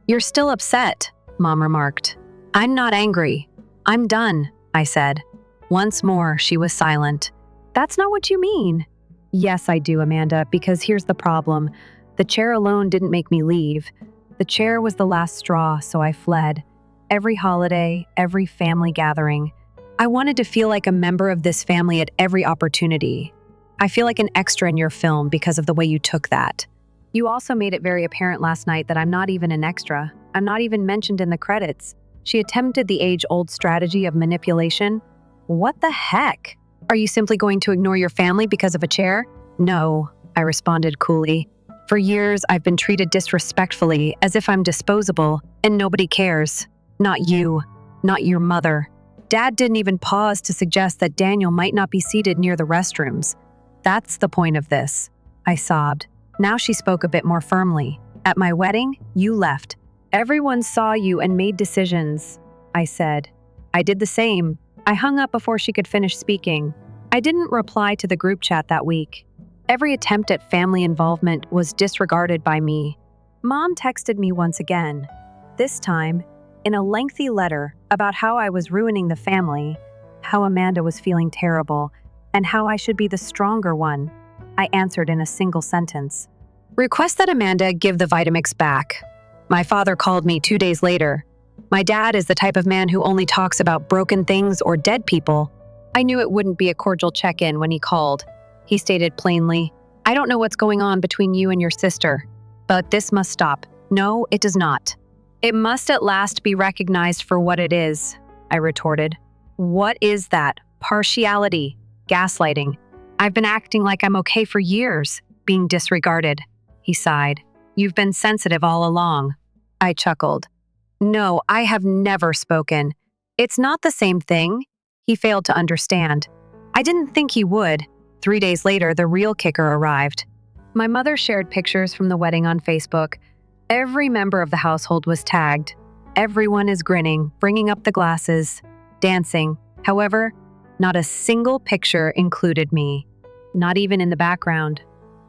"You're still upset," Mom remarked. "I'm not angry. I'm done," I said. Once more, she was silent. "That's not what you mean." "Yes, I do, Amanda, because here's the problem. The chair alone didn't make me leave. The chair was the last straw, so I fled. Every holiday, every family gathering. I wanted to feel like a member of this family at every opportunity. I feel like an extra in your film because of the way you took that. You also made it very apparent last night that I'm not even an extra. I'm not even mentioned in the credits." She attempted the age-old strategy of manipulation. "What the heck? Are you simply going to ignore your family because of a chair?" "No," I responded coolly. "For years, I've been treated disrespectfully, as if I'm disposable, and nobody cares. Not you. Not your mother. Dad didn't even pause to suggest that Daniel might not be seated near the restrooms. That's the point of this," I sobbed. Now she spoke a bit more firmly. "At my wedding, you left. Everyone saw you and made decisions," I said. I did the same. I hung up before she could finish speaking. I didn't reply to the group chat that week. Every attempt at family involvement was disregarded by me. Mom texted me once again, this time in a lengthy letter about how I was ruining the family, how Amanda was feeling terrible, and how I should be the stronger one. I answered in a single sentence. "Request that Amanda give the Vitamix back." My father called me 2 days later. My dad is the type of man who only talks about broken things or dead people. I knew it wouldn't be a cordial check-in when he called. He stated plainly, "I don't know what's going on between you and your sister, but this must stop." "No, it does not. It must at last be recognized for what it is," I retorted. "What is that? Partiality, gaslighting. I've been acting like I'm okay for years, being disregarded." He sighed. "You've been sensitive all along." I chuckled. "No, I have never spoken. It's not the same thing." He failed to understand. I didn't think he would. 3 days later, the real kicker arrived. My mother shared pictures from the wedding on Facebook. Every member of the household was tagged. Everyone is grinning, bringing up the glasses, dancing. However, not a single picture included me, not even in the background.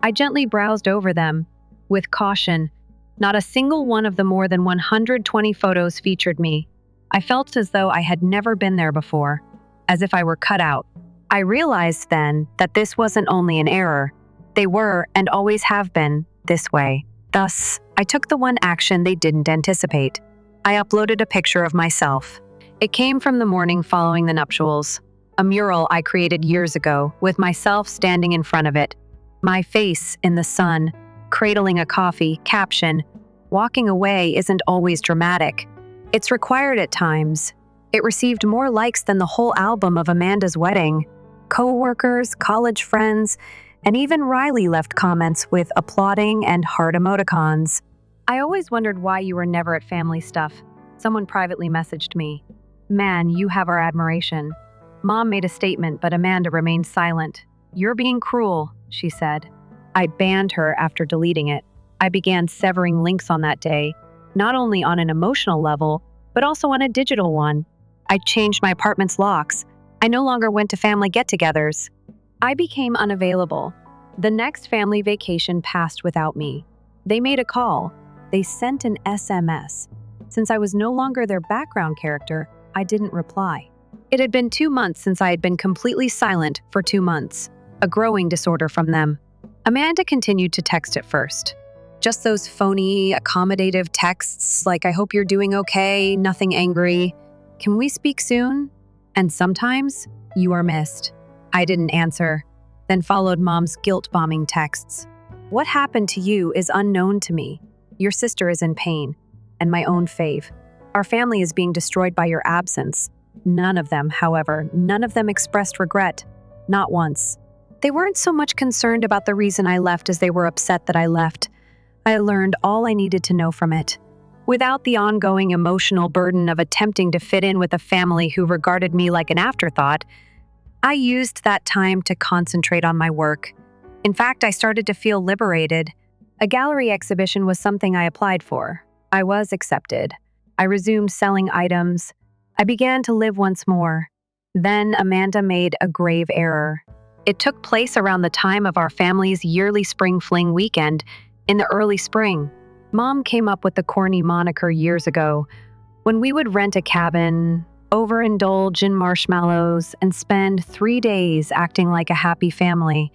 I gently browsed over them. With caution, not a single one of the more than 120 photos featured me. I felt as though I had never been there before, as if I were cut out. I realized then that this wasn't only an error. They were, and always have been, this way. Thus, I took the one action they didn't anticipate. I uploaded a picture of myself. It came from the morning following the nuptials, a mural I created years ago, with myself standing in front of it, my face in the sun, cradling a coffee. Caption, "Walking away isn't always dramatic. It's required at times." It received more likes than the whole album of Amanda's wedding. Co-workers, college friends, and even Riley left comments with applauding and heart emoticons. "I always wondered why you were never at family stuff." Someone privately messaged me. "Man, you have our admiration." Mom made a statement, but Amanda remained silent. "You're being cruel," she said. I banned her after deleting it. I began severing links on that day, not only on an emotional level, but also on a digital one. I changed my apartment's locks. I no longer went to family get-togethers. I became unavailable. The next family vacation passed without me. They made a call. They sent an SMS. Since I was no longer their background character, I didn't reply. It had been 2 months since I had been completely silent for 2 months, a growing disorder from them. Amanda continued to text at first. Just those phony, accommodative texts like, "I hope you're doing okay, nothing angry. Can we speak soon?" And sometimes, "You are missed." I didn't answer. Then followed Mom's guilt-bombing texts. "What happened to you is unknown to me. Your sister is in pain." And my own fave. "Our family is being destroyed by your absence." None of them, however, expressed regret. Not once. They weren't so much concerned about the reason I left as they were upset that I left. I learned all I needed to know from it. Without the ongoing emotional burden of attempting to fit in with a family who regarded me like an afterthought, I used that time to concentrate on my work. In fact, I started to feel liberated. A gallery exhibition was something I applied for. I was accepted. I resumed selling items. I began to live once more. Then Amanda made a grave error. It took place around the time of our family's yearly spring fling weekend in the early spring. Mom came up with the corny moniker years ago, when we would rent a cabin, overindulge in marshmallows, and spend 3 days acting like a happy family.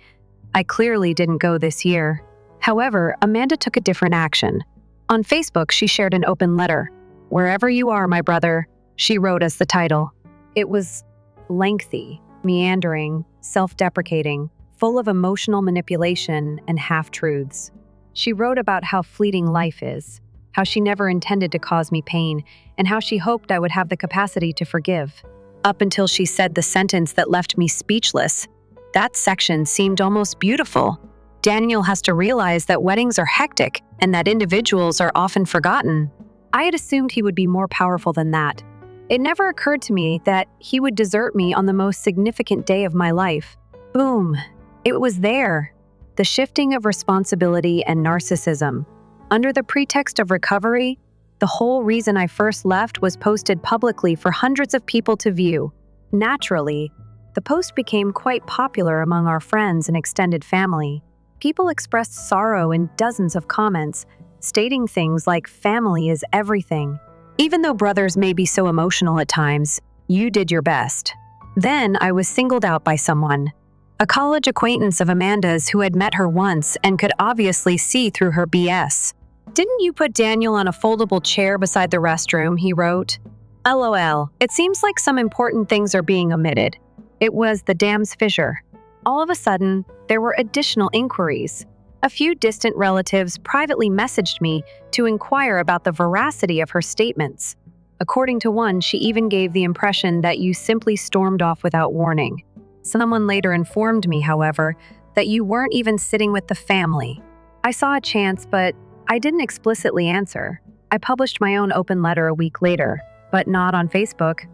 I clearly didn't go this year. However, Amanda took a different action. On Facebook, she shared an open letter. "Wherever you are, my brother," she wrote as the title. It was lengthy, meandering, self-deprecating, full of emotional manipulation and half-truths. She wrote about how fleeting life is, how she never intended to cause me pain, and how she hoped I would have the capacity to forgive. Up until she said the sentence that left me speechless, that section seemed almost beautiful. Daniel has to realize that weddings are hectic and that individuals are often forgotten. I had assumed he would be more powerful than that. It never occurred to me that he would desert me on the most significant day of my life. Boom. It was there. The shifting of responsibility and narcissism. Under the pretext of recovery, the whole reason I first left was posted publicly for hundreds of people to view. Naturally, the post became quite popular among our friends and extended family. People expressed sorrow in dozens of comments, stating things like family is everything. Even though brothers may be so emotional at times, you did your best. Then I was singled out by someone. A college acquaintance of Amanda's who had met her once and could obviously see through her BS. "Didn't you put Daniel on a foldable chair beside the restroom?" he wrote. LOL. It seems like some important things are being omitted. It was the dam's fissure. All of a sudden, there were additional inquiries. A few distant relatives privately messaged me to inquire about the veracity of her statements. According to one, she even gave the impression that you simply stormed off without warning. Someone later informed me, however, that you weren't even sitting with the family. I saw a chance, but I didn't explicitly answer. I published my own open letter a week later, but not on Facebook.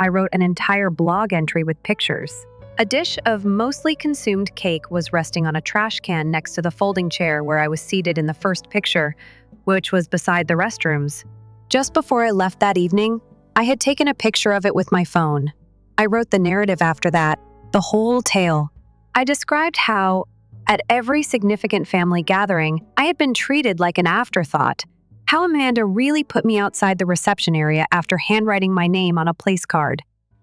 I wrote an entire blog entry with pictures. A dish of mostly consumed cake was resting on a trash can next to the folding chair where I was seated in the first picture, which was beside the restrooms. Just before I left that evening, I had taken a picture of it with my phone. I wrote the narrative after that, the whole tale. I described how, at every significant family gathering, I had been treated like an afterthought. How Amanda really put me outside the reception area after handwriting my name on a place card.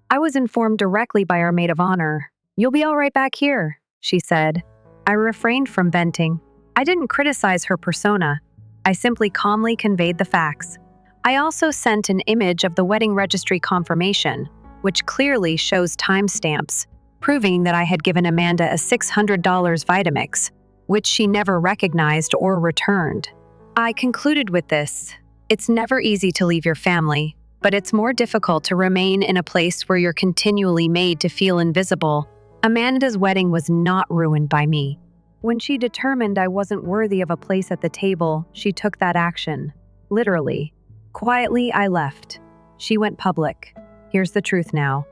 I was informed directly by our maid of honor. "You'll be all right back here," she said. I refrained from venting. I didn't criticize her persona. I simply calmly conveyed the facts. I also sent an image of the wedding registry confirmation, which clearly shows timestamps, proving that I had given Amanda a $600 Vitamix, which she never recognized or returned. I concluded with this: it's never easy to leave your family, but it's more difficult to remain in a place where you're continually made to feel invisible. Amanda's wedding was not ruined by me. When she determined I wasn't worthy of a place at the table, she took that action. Literally. Quietly, I left. She went public. Here's the truth now.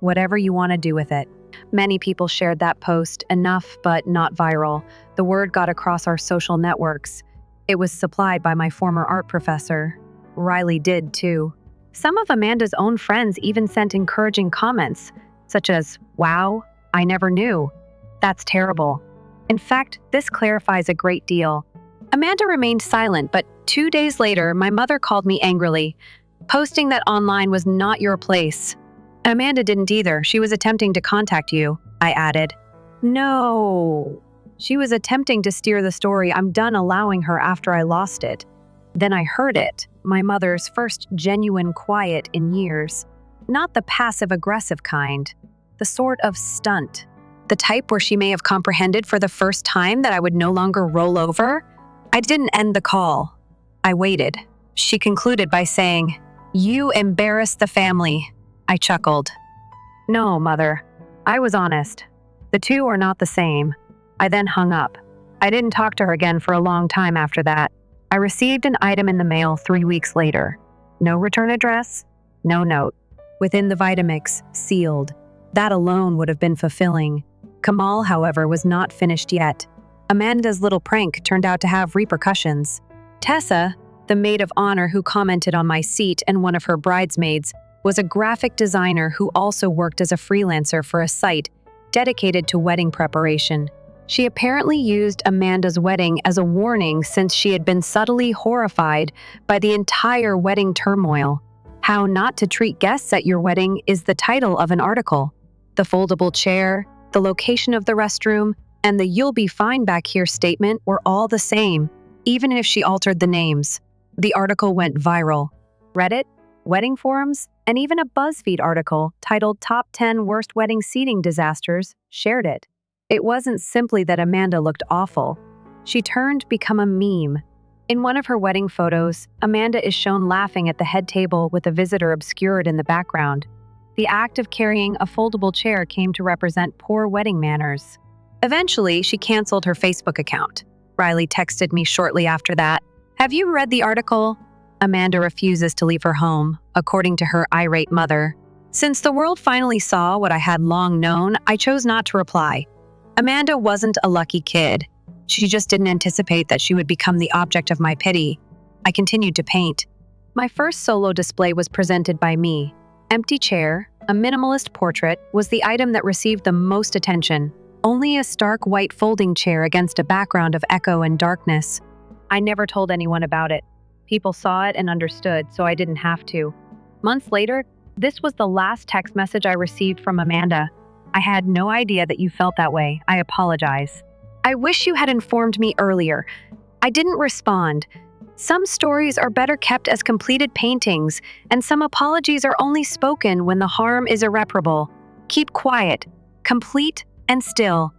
Whatever you want to do with it. Many people shared that post, enough but not viral. The word got across our social networks. It was supplied by my former art professor. Riley did too. Some of Amanda's own friends even sent encouraging comments, such as, "Wow, I never knew. That's terrible." In fact, this clarifies a great deal. Amanda remained silent, but 2 days later, my mother called me angrily. Posting that online was not your place. Amanda didn't either. She was attempting to contact you, I added. No. She was attempting to steer the story. I'm done allowing her after I lost it. Then I heard it, my mother's first genuine quiet in years. Not the passive-aggressive kind, the sort of stunt. The type where she may have comprehended for the first time that I would no longer roll over. I didn't end the call. I waited. She concluded by saying, "You embarrassed the family." I chuckled. No, Mother. I was honest. The two are not the same. I then hung up. I didn't talk to her again for a long time after that. I received an item in the mail 3 weeks later. No return address, no note. Within the Vitamix, sealed. That alone would have been fulfilling. Kamal, however, was not finished yet. Amanda's little prank turned out to have repercussions. Tessa, the maid of honor who commented on my seat and one of her bridesmaids, was a graphic designer who also worked as a freelancer for a site dedicated to wedding preparation. She apparently used Amanda's wedding as a warning since she had been subtly horrified by the entire wedding turmoil. How Not to Treat Guests at Your Wedding is the title of an article. The foldable chair, the location of the restroom, and the "you'll be fine back here" statement were all the same, even if she altered the names. The article went viral. Reddit, wedding forums, and even a BuzzFeed article titled "Top 10 Worst Wedding Seating Disasters" shared it. It wasn't simply that Amanda looked awful. She turned become a meme. In one of her wedding photos, Amanda is shown laughing at the head table with a visitor obscured in the background. The act of carrying a foldable chair came to represent poor wedding manners. Eventually, she canceled her Facebook account. Riley texted me shortly after that. "Have you read the article?" Amanda refuses to leave her home, according to her irate mother. Since the world finally saw what I had long known, I chose not to reply. Amanda wasn't a lucky kid. She just didn't anticipate that she would become the object of my pity. I continued to paint. My first solo display was presented by me. Empty chair, a minimalist portrait, was the item that received the most attention. Only a stark white folding chair against a background of echo and darkness. I never told anyone about it. People saw it and understood, so I didn't have to. Months later, this was the last text message I received from Amanda. "I had no idea that you felt that way. I apologize. I wish you had informed me earlier." I didn't respond. Some stories are better kept as completed paintings, and some apologies are only spoken when the harm is irreparable. Keep quiet, complete, and still.